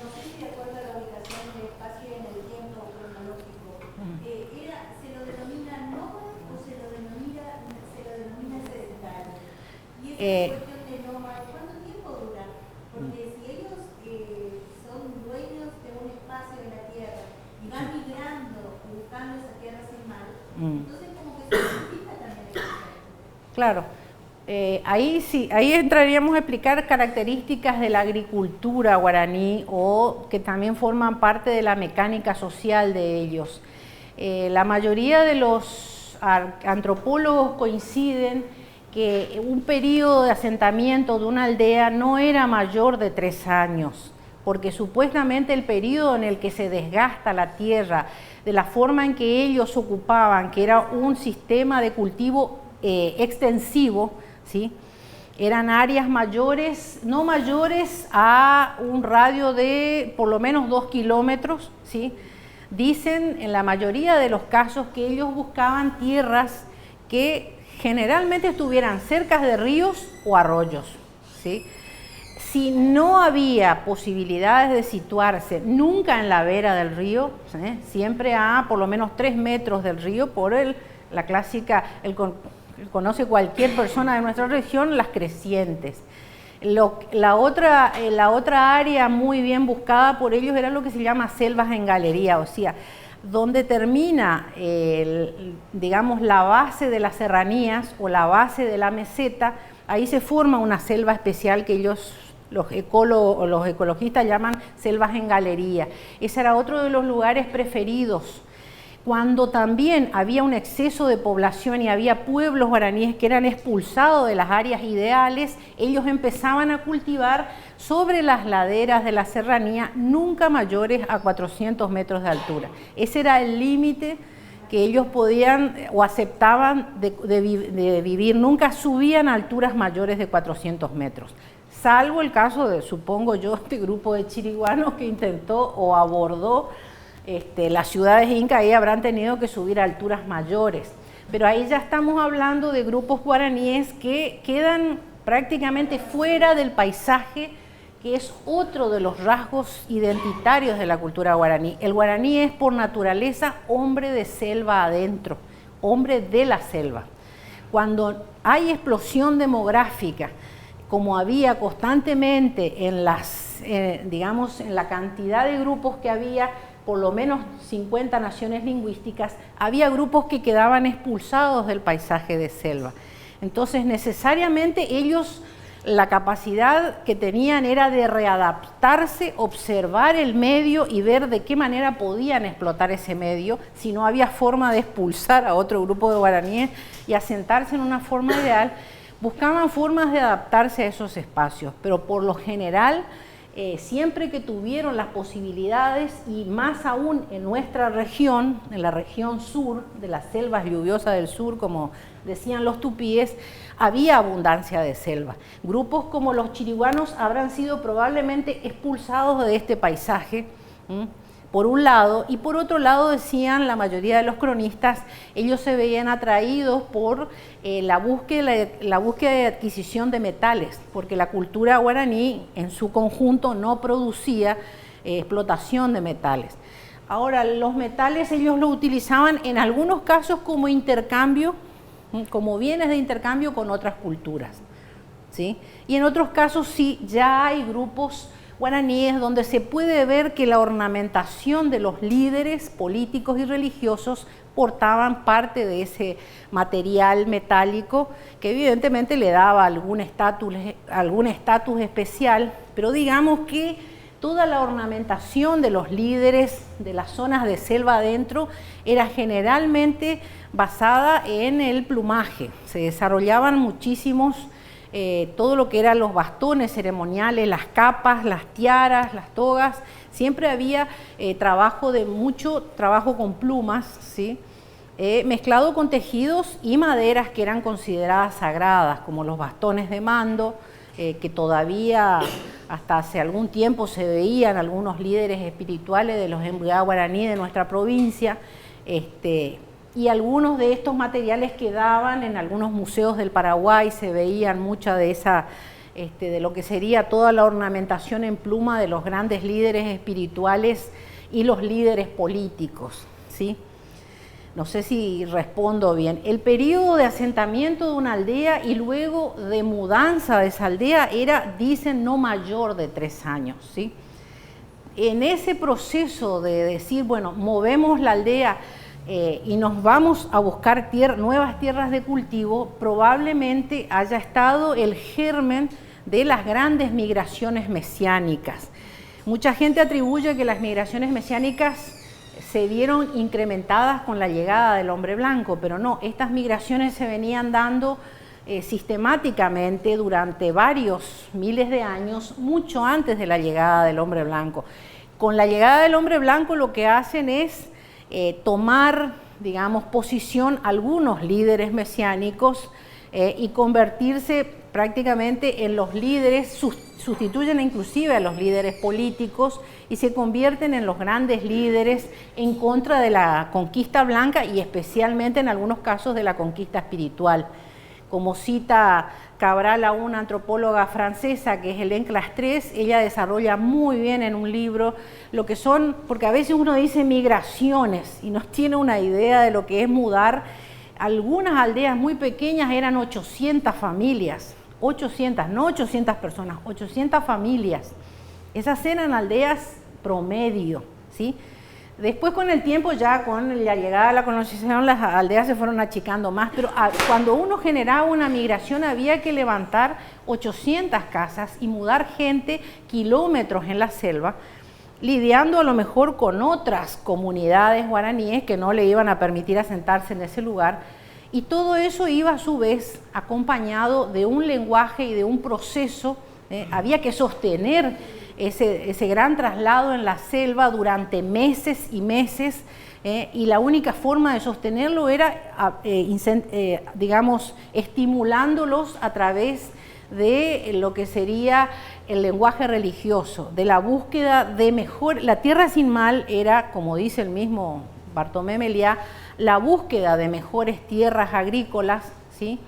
no sé si de acuerdo a la ubicación del espacio y en el tiempo cronológico, ¿se lo denomina nómada o se lo denomina sedentario? Y esa cuestión de nómada, ¿cuánto tiempo dura? Porque si ellos son dueños de un espacio en la tierra y van migrando, buscando esa tierra sin mal, entonces como que se necesita también el concepto. Claro. Ahí sí, ahí entraríamos a explicar características de la agricultura guaraní o que también forman parte de la mecánica social de ellos. La mayoría de los antropólogos coinciden que un periodo de asentamiento de una aldea no era mayor de 3 años, porque supuestamente el periodo en el que se desgasta la tierra, de la forma en que ellos ocupaban, que era un sistema de cultivo extensivo, ¿sí? Eran áreas mayores, no mayores a un radio de por lo menos 2 kilómetros, ¿sí? Dicen en la mayoría de los casos que ellos buscaban tierras que generalmente estuvieran cerca de ríos o arroyos, ¿sí? Si no había posibilidades de situarse nunca en la vera del río, ¿sí? Siempre a por lo menos 3 metros del río, por la clásica, conoce cualquier persona de nuestra región, las crecientes. La otra área muy bien buscada por ellos era lo que se llama selvas en galería, o sea, donde termina, digamos, la base de las serranías o la base de la meseta, ahí se forma una selva especial que ellos, los ecologistas llaman selvas en galería. Ese era otro de los lugares preferidos. Cuando también había un exceso de población y había pueblos guaraníes que eran expulsados de las áreas ideales, ellos empezaban a cultivar sobre las laderas de la serranía, nunca mayores a 400 metros de altura. Ese era el límite que ellos podían o aceptaban de vivir, nunca subían a alturas mayores de 400 metros. Salvo el caso de, supongo yo, este grupo de chiriguanos que intentó o abordó las ciudades incas, ahí habrán tenido que subir a alturas mayores. Pero ahí ya estamos hablando de grupos guaraníes que quedan prácticamente fuera del paisaje, que es otro de los rasgos identitarios de la cultura guaraní. El guaraní es por naturaleza hombre de selva adentro, hombre de la selva. Cuando hay explosión demográfica, como había constantemente en digamos, en la cantidad de grupos que había, por lo menos 50 naciones lingüísticas, había grupos que quedaban expulsados del paisaje de selva. Entonces, necesariamente ellos, la capacidad que tenían era de readaptarse, observar el medio y ver de qué manera podían explotar ese medio, si no había forma de expulsar a otro grupo de guaraníes y asentarse en una forma ideal. Buscaban formas de adaptarse a esos espacios, pero por lo general, siempre que tuvieron las posibilidades, y más aún en nuestra región, en la región sur, de las selvas lluviosas del sur, como decían los tupíes, había abundancia de selva. Grupos como los chiriguanos habrán sido probablemente expulsados de este paisaje, por un lado, y por otro lado, decían la mayoría de los cronistas, ellos se veían atraídos por la búsqueda de adquisición de metales, porque la cultura guaraní en su conjunto no producía explotación de metales. Ahora, los metales ellos lo utilizaban en algunos casos como intercambio, como bienes de intercambio con otras culturas, ¿sí? Y en otros casos sí, ya hay grupos guaraníes donde se puede ver que la ornamentación de los líderes políticos y religiosos portaban parte de ese material metálico que evidentemente le daba algún estatus especial, pero digamos que toda la ornamentación de los líderes de las zonas de selva adentro era generalmente basada en el plumaje. Se desarrollaban muchísimos todo lo que eran los bastones ceremoniales, las capas, las tiaras, las togas. Siempre había mucho trabajo con plumas, ¿sí? Mezclado con tejidos y maderas que eran consideradas sagradas, como los bastones de mando, que todavía hasta hace algún tiempo se veían algunos líderes espirituales de los Embuyá guaraní de nuestra provincia, y algunos de estos materiales quedaban en algunos museos del Paraguay, se veían mucha de esa, de lo que sería toda la ornamentación en pluma de los grandes líderes espirituales y los líderes políticos, ¿sí? No sé si respondo bien. El periodo de asentamiento de una aldea y luego de mudanza de esa aldea era, dicen, no mayor de 3 años, ¿sí? En ese proceso de decir, bueno, movemos la aldea y nos vamos a buscar nuevas tierras de cultivo, probablemente haya estado el germen de las grandes migraciones mesiánicas. Mucha gente atribuye que las migraciones mesiánicas se vieron incrementadas con la llegada del hombre blanco, pero no, estas migraciones se venían dando sistemáticamente durante varios miles de años, mucho antes de la llegada del hombre blanco. Con la llegada del hombre blanco lo que hacen es tomar, digamos, posición algunos líderes mesiánicos y convertirse prácticamente en los líderes, sustituyen inclusive a los líderes políticos y se convierten en los grandes líderes en contra de la conquista blanca y especialmente en algunos casos de la conquista espiritual. Como cita Cabral a una antropóloga francesa que es Hélène Clastres, ella desarrolla muy bien en un libro lo que son, porque a veces uno dice migraciones y no tiene una idea de lo que es mudar. Algunas aldeas muy pequeñas eran 800 familias, 800, no 800 personas, 800 familias. Esas eran aldeas promedio, ¿sí? Después con el tiempo, ya con la llegada de la colonización, las aldeas se fueron achicando más, pero cuando uno generaba una migración había que levantar 800 casas y mudar gente kilómetros en la selva, lidiando a lo mejor con otras comunidades guaraníes que no le iban a permitir asentarse en ese lugar, y todo eso iba a su vez acompañado de un lenguaje y de un proceso, había que sostener ese gran traslado en la selva durante meses y meses, y la única forma de sostenerlo era, digamos, estimulándolos a través de lo que sería el lenguaje religioso, de la búsqueda de mejor. La tierra sin mal era, como dice el mismo Bartolomé Meliá, la búsqueda de mejores tierras agrícolas, ¿sí?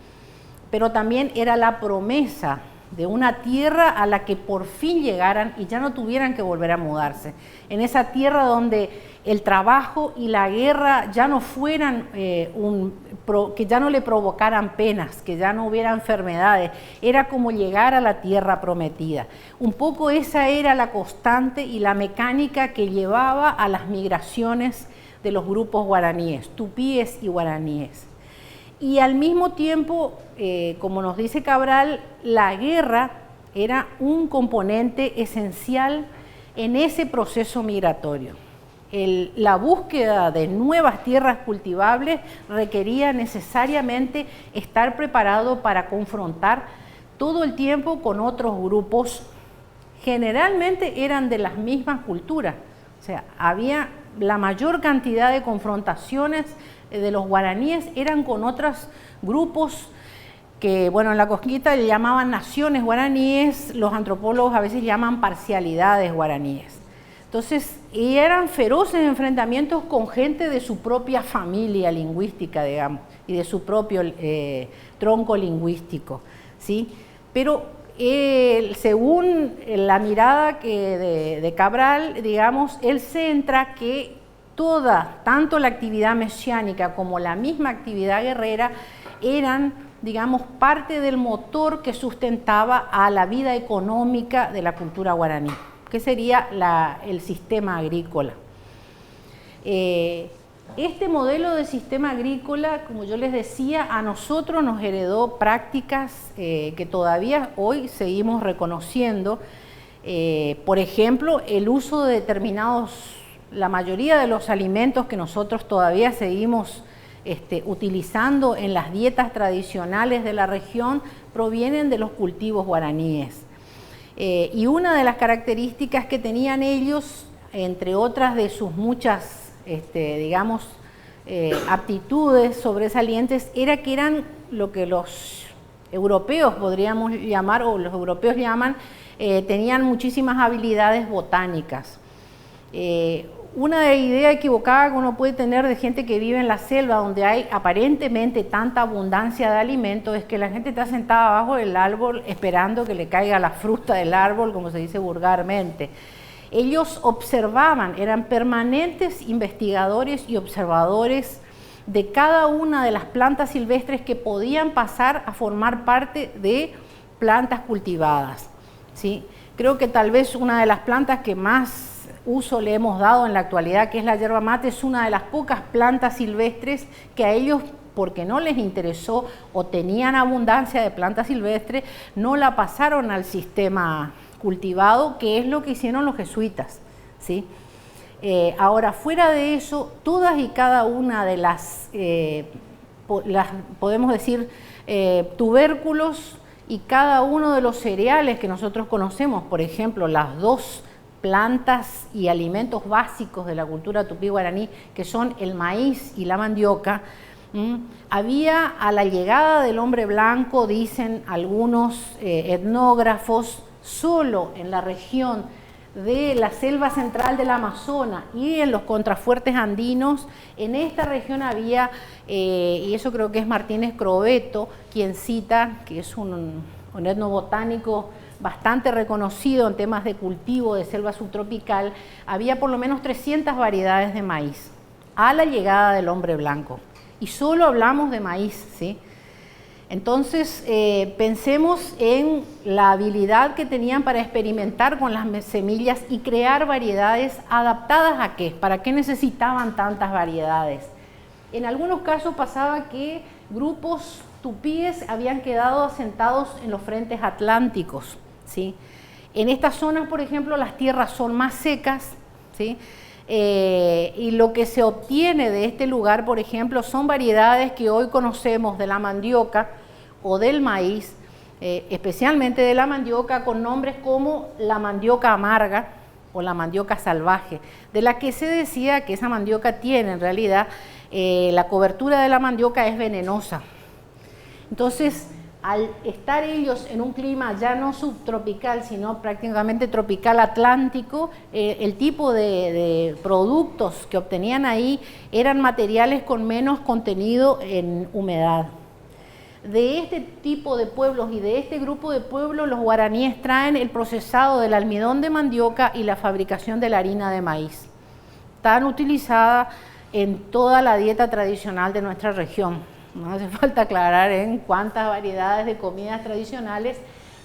Pero también era la promesa de una tierra a la que por fin llegaran y ya no tuvieran que volver a mudarse. En esa tierra donde el trabajo y la guerra ya no fueran, que ya no le provocaran penas, que ya no hubiera enfermedades. Era como llegar a la tierra prometida. Un poco esa era la constante y la mecánica que llevaba a las migraciones de los grupos guaraníes, tupíes y guaraníes. Y al mismo tiempo, como nos dice Cabral, la guerra era un componente esencial en ese proceso migratorio. La búsqueda de nuevas tierras cultivables requería necesariamente estar preparado para confrontar todo el tiempo con otros grupos, generalmente eran de las mismas culturas, o sea, había la mayor cantidad de confrontaciones de los guaraníes eran con otros grupos que, bueno, en la conquista le llamaban naciones guaraníes, los antropólogos a veces llaman parcialidades guaraníes. Entonces, y eran feroces enfrentamientos con gente de su propia familia lingüística, digamos, y de su propio tronco lingüístico, ¿sí? Pero según la mirada de Cabral, digamos, él centra que tanto la actividad mesiánica como la misma actividad guerrera eran, digamos, parte del motor que sustentaba a la vida económica de la cultura guaraní, que sería el sistema agrícola. Este modelo de sistema agrícola, como yo les decía, a nosotros nos heredó prácticas que todavía hoy seguimos reconociendo. Por ejemplo, el uso de determinados, la mayoría de los alimentos que nosotros todavía seguimos utilizando en las dietas tradicionales de la región provienen de los cultivos guaraníes. Y una de las características que tenían ellos, entre otras de sus muchas digamos, aptitudes sobresalientes, era que eran lo que los europeos podríamos llamar, o los europeos llaman, tenían muchísimas habilidades botánicas. Una idea equivocada que uno puede tener de gente que vive en la selva, donde hay aparentemente tanta abundancia de alimentos, es que la gente está sentada abajo del árbol esperando que le caiga la fruta del árbol, como se dice vulgarmente. Ellos observaban, eran permanentes investigadores y observadores de cada una de las plantas silvestres que podían pasar a formar parte de plantas cultivadas, ¿sí? Creo que tal vez una de las plantas que más uso le hemos dado en la actualidad, que es la yerba mate, es una de las pocas plantas silvestres que a ellos, porque no les interesó o tenían abundancia de plantas silvestres, no la pasaron al sistema cultivado, que es lo que hicieron los jesuitas, ¿sí? Ahora, fuera de eso, todas y cada una de podemos decir, tubérculos y cada uno de los cereales que nosotros conocemos, por ejemplo, las dos plantas y alimentos básicos de la cultura tupí guaraní, que son el maíz y la mandioca, había a la llegada del hombre blanco, dicen algunos etnógrafos, solo en la región de la selva central del Amazonas y en los contrafuertes andinos, en esta región había, y eso creo que es Martínez Crobeto quien cita, que es un etnobotánico bastante reconocido en temas de cultivo de selva subtropical, había por lo menos 300 variedades de maíz a la llegada del hombre blanco. Y solo hablamos de maíz, ¿sí? Entonces, pensemos en la habilidad que tenían para experimentar con las semillas y crear variedades adaptadas ¿a qué? ¿Para qué necesitaban tantas variedades? En algunos casos pasaba que grupos tupíes habían quedado asentados en los frentes atlánticos, ¿sí? En estas zonas, por ejemplo, las tierras son más secas, ¿sí? Y lo que se obtiene de este lugar, por ejemplo, son variedades que hoy conocemos de la mandioca o del maíz, especialmente de la mandioca, con nombres como la mandioca amarga o la mandioca salvaje, de la que se decía que esa mandioca tiene en realidad, la cobertura de la mandioca es venenosa. Entonces, al estar ellos en un clima ya no subtropical, sino prácticamente tropical atlántico, el tipo de productos que obtenían ahí eran materiales con menos contenido en humedad. De este tipo de pueblos y de este grupo de pueblos, los guaraníes traen el procesado del almidón de mandioca y la fabricación de la harina de maíz, tan utilizada en toda la dieta tradicional de nuestra región. No hace falta aclarar en cuántas variedades de comidas tradicionales.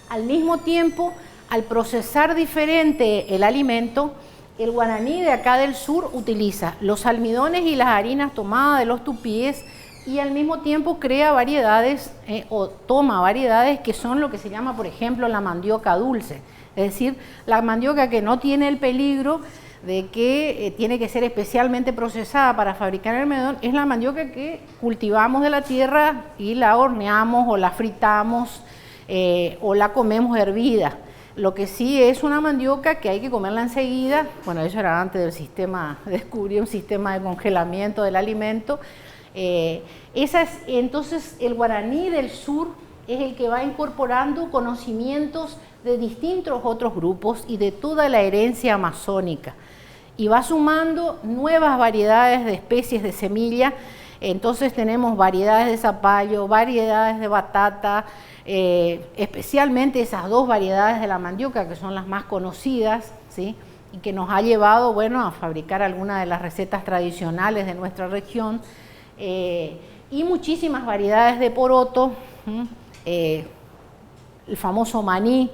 Al mismo tiempo, al procesar diferente el alimento, el guaraní de acá del sur utiliza los almidones y las harinas tomadas de los tupíes y al mismo tiempo crea variedades o toma variedades que son lo que se llama, por ejemplo, la mandioca dulce. Es decir, la mandioca que no tiene el peligro de que tiene que ser especialmente procesada para fabricar el almidón, es la mandioca que cultivamos de la tierra y la horneamos o la fritamos o la comemos hervida. Lo que sí es una mandioca que hay que comerla enseguida. Bueno, eso era antes del sistema, descubrí un sistema de congelamiento del alimento. Entonces el guaraní del sur es el que va incorporando conocimientos de distintos otros grupos y de toda la herencia amazónica y va sumando nuevas variedades de especies de semilla. Entonces tenemos variedades de zapallo, variedades de batata, especialmente esas dos variedades de la mandioca que son las más conocidas, ¿sí? Y que nos ha llevado, bueno, a fabricar algunas de las recetas tradicionales de nuestra región, y muchísimas variedades de poroto, el famoso maní.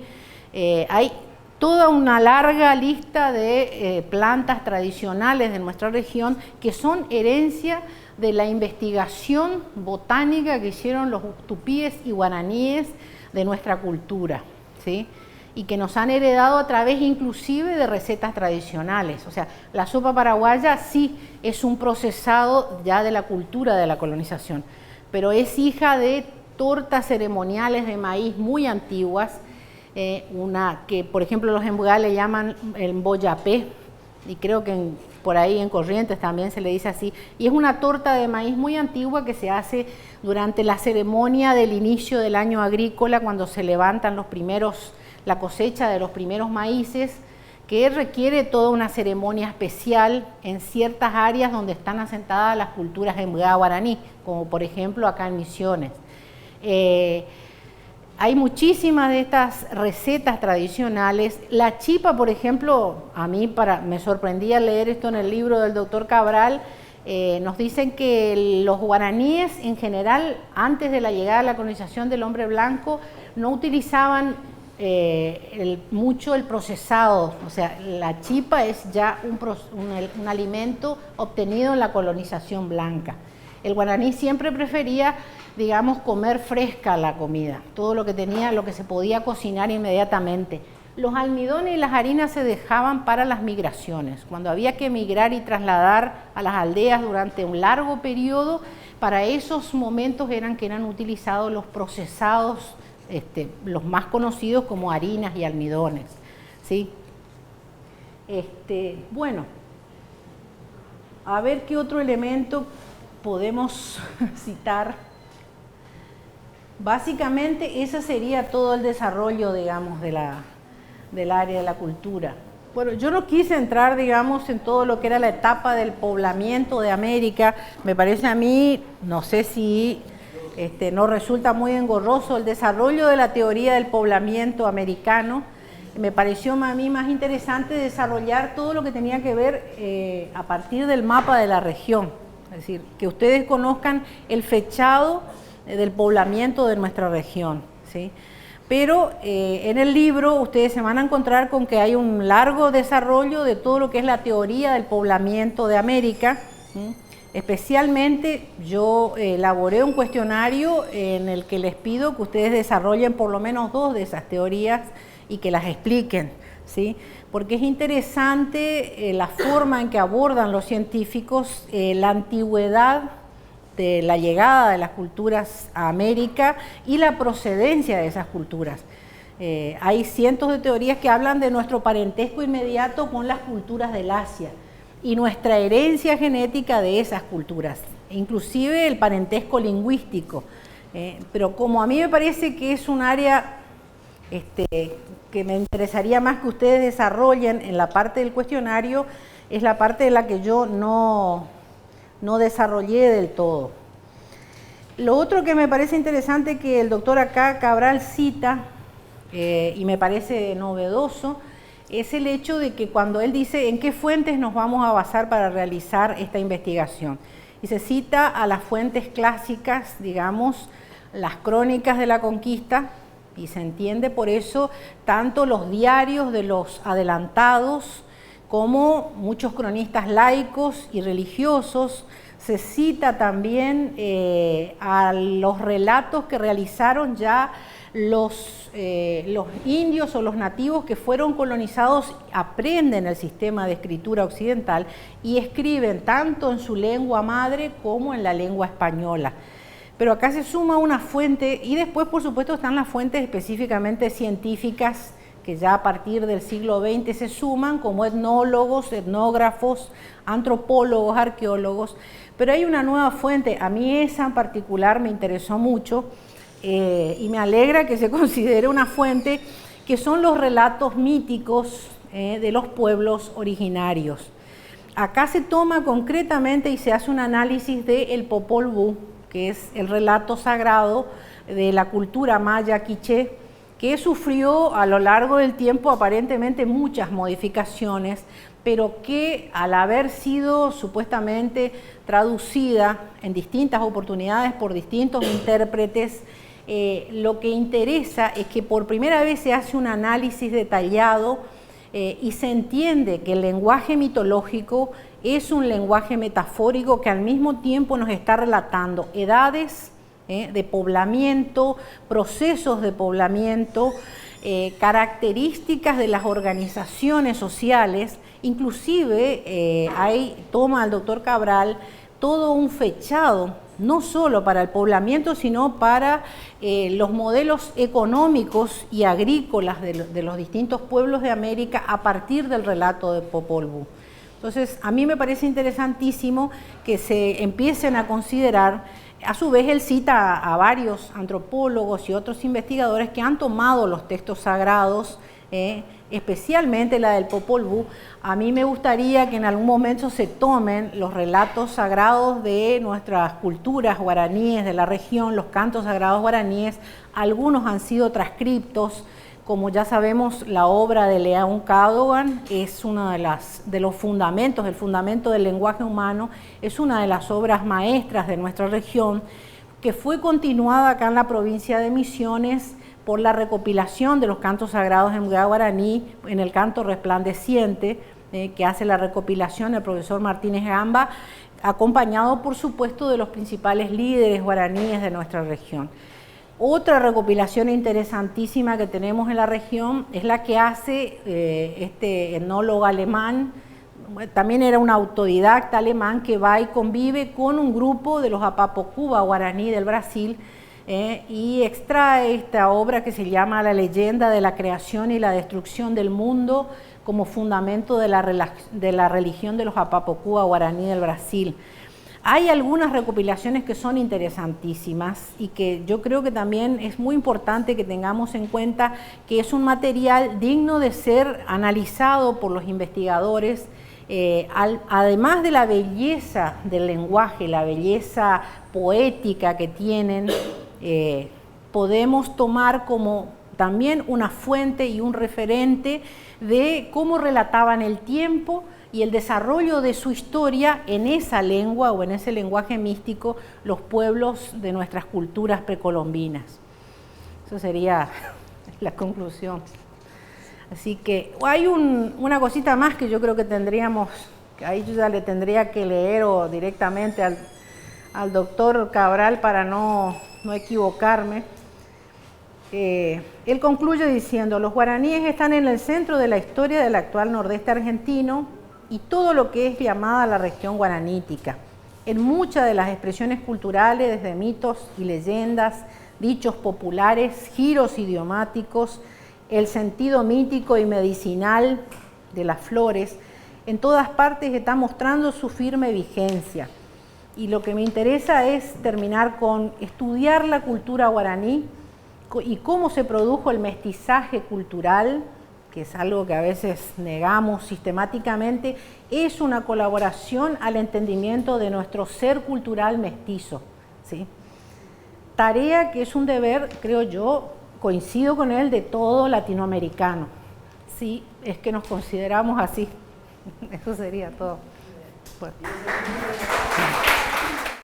Hay toda una larga lista de plantas tradicionales de nuestra región que son herencia de la investigación botánica que hicieron los tupíes y guaraníes de nuestra cultura, ¿sí? Y que nos han heredado a través inclusive de recetas tradicionales. O sea, la sopa paraguaya sí es un procesado ya de la cultura de la colonización, pero es hija de tortas ceremoniales de maíz muy antiguas, una que por ejemplo los embugá le llaman el mboyapé, y creo que por ahí en Corrientes también se le dice así, y es una torta de maíz muy antigua que se hace durante la ceremonia del inicio del año agrícola, cuando se levantan la cosecha de los primeros maíces, que requiere toda una ceremonia especial en ciertas áreas donde están asentadas las culturas embugá guaraní, como por ejemplo acá en Misiones. Hay muchísimas de estas recetas tradicionales. La chipa, por ejemplo, a mí me sorprendía leer esto en el libro del doctor Cabral. Nos dicen que los guaraníes en general, antes de la llegada de la colonización del hombre blanco, no utilizaban mucho el procesado. O sea, la chipa es ya un alimento obtenido en la colonización blanca. El guaraní siempre prefería, digamos, comer fresca la comida, todo lo que se podía cocinar inmediatamente. los almidones y las harinas se dejaban para las migraciones. Cuando había que migrar y trasladar a las aldeas durante un largo periodo, para esos momentos eran utilizados los procesados, los más conocidos como harinas y almidones, ¿sí? Bueno, a ver qué otro elemento podemos citar. Básicamente ese sería todo el desarrollo, digamos, del área de la cultura. Bueno, yo no quise entrar, digamos, en todo lo que era la etapa del poblamiento de América. Me parece a mí, no sé si no resulta muy engorroso el desarrollo de la teoría del poblamiento americano. Me pareció a mí más interesante desarrollar todo lo que tenía que ver a partir del mapa de la región. Es decir, que ustedes conozcan el fechado del poblamiento de nuestra región, ¿sí? Pero en el libro ustedes se van a encontrar con que hay un largo desarrollo de todo lo que es la teoría del poblamiento de América, ¿sí? Especialmente yo elaboré un cuestionario en el que les pido que ustedes desarrollen por lo menos 2 de esas teorías y que las expliquen, ¿sí? Porque es interesante la forma en que abordan los científicos la antigüedad de la llegada de las culturas a América y la procedencia de esas culturas. Hay cientos de teorías que hablan de nuestro parentesco inmediato con las culturas del Asia y nuestra herencia genética de esas culturas, inclusive el parentesco lingüístico. Pero como a mí me parece que es un área que me interesaría más que ustedes desarrollen en la parte del cuestionario, es la parte de la que yo no desarrollé del todo. Lo otro que me parece interesante que el doctor acá Cabral cita, y me parece novedoso, es el hecho de que cuando él dice en qué fuentes nos vamos a basar para realizar esta investigación. Y se cita a las fuentes clásicas, digamos, las crónicas de la conquista, y se entiende por eso tanto los diarios de los adelantados como muchos cronistas laicos y religiosos. Se cita también a los relatos que realizaron ya los indios o los nativos que fueron colonizados, aprenden el sistema de escritura occidental y escriben tanto en su lengua madre como en la lengua española. Pero acá se suma una fuente y después, por supuesto, están las fuentes específicamente científicas que ya a partir del siglo XX se suman como etnólogos, etnógrafos, antropólogos, arqueólogos, pero hay una nueva fuente, a mí esa en particular me interesó mucho y me alegra que se considere una fuente, que son los relatos míticos de los pueblos originarios. Acá se toma concretamente y se hace un análisis del Popol Vuh, que es el relato sagrado de la cultura maya quiché, que sufrió a lo largo del tiempo aparentemente muchas modificaciones, pero que al haber sido supuestamente traducida en distintas oportunidades por distintos intérpretes, lo que interesa es que por primera vez se hace un análisis detallado y se entiende que el lenguaje mitológico es un lenguaje metafórico que al mismo tiempo nos está relatando edades de poblamiento, procesos de poblamiento, características de las organizaciones sociales. Inclusive toma el doctor Cabral todo un fechado, no solo para el poblamiento, sino para los modelos económicos y agrícolas de los distintos pueblos de América a partir del relato de Popol Vuh. Entonces, a mí me parece interesantísimo que se empiecen a considerar. A su vez, él cita a varios antropólogos y otros investigadores que han tomado los textos sagrados, especialmente la del Popol Vuh. A mí me gustaría que en algún momento se tomen los relatos sagrados de nuestras culturas guaraníes de la región, los cantos sagrados guaraníes. Algunos han sido transcriptos. Como ya sabemos, la obra de León Cadogan es uno de los fundamentos, el fundamento del lenguaje humano, es una de las obras maestras de nuestra región, que fue continuada acá en la provincia de Misiones por la recopilación de los cantos sagrados en guaraní, en el canto resplandeciente, que hace la recopilación el profesor Martínez Gamba, acompañado por supuesto de los principales líderes guaraníes de nuestra región. Otra recopilación interesantísima que tenemos en la región es la que hace este etnólogo alemán, también era un autodidacta alemán que va y convive con un grupo de los Apapocuba guaraní del Brasil y extrae esta obra que se llama La leyenda de la creación y la destrucción del mundo como fundamento de la religión de los Apapocuba guaraní del Brasil. Hay algunas recopilaciones que son interesantísimas y que yo creo que también es muy importante que tengamos en cuenta que es un material digno de ser analizado por los investigadores, además de la belleza del lenguaje, la belleza poética que tienen, podemos tomar como también una fuente y un referente de cómo relataban el tiempo y el desarrollo de su historia en esa lengua o en ese lenguaje místico los pueblos de nuestras culturas precolombinas. Eso sería la conclusión. Así que hay una cosita más que yo creo que tendríamos, que ahí yo ya le tendría que leer o directamente al doctor Cabral para no equivocarme. Él concluye diciendo: los guaraníes están en el centro de la historia del actual nordeste argentino y todo lo que es llamada la región guaranítica. En muchas de las expresiones culturales, desde mitos y leyendas, dichos populares, giros idiomáticos, el sentido mítico y medicinal de las flores, en todas partes está mostrando su firme vigencia. Y lo que me interesa es terminar con estudiar la cultura guaraní y cómo se produjo el mestizaje cultural, que es algo que a veces negamos sistemáticamente, es una colaboración al entendimiento de nuestro ser cultural mestizo, ¿sí? Tarea que es un deber, creo yo, coincido con él, de todo latinoamericano, sí, es que nos consideramos así. Eso sería todo. Bueno.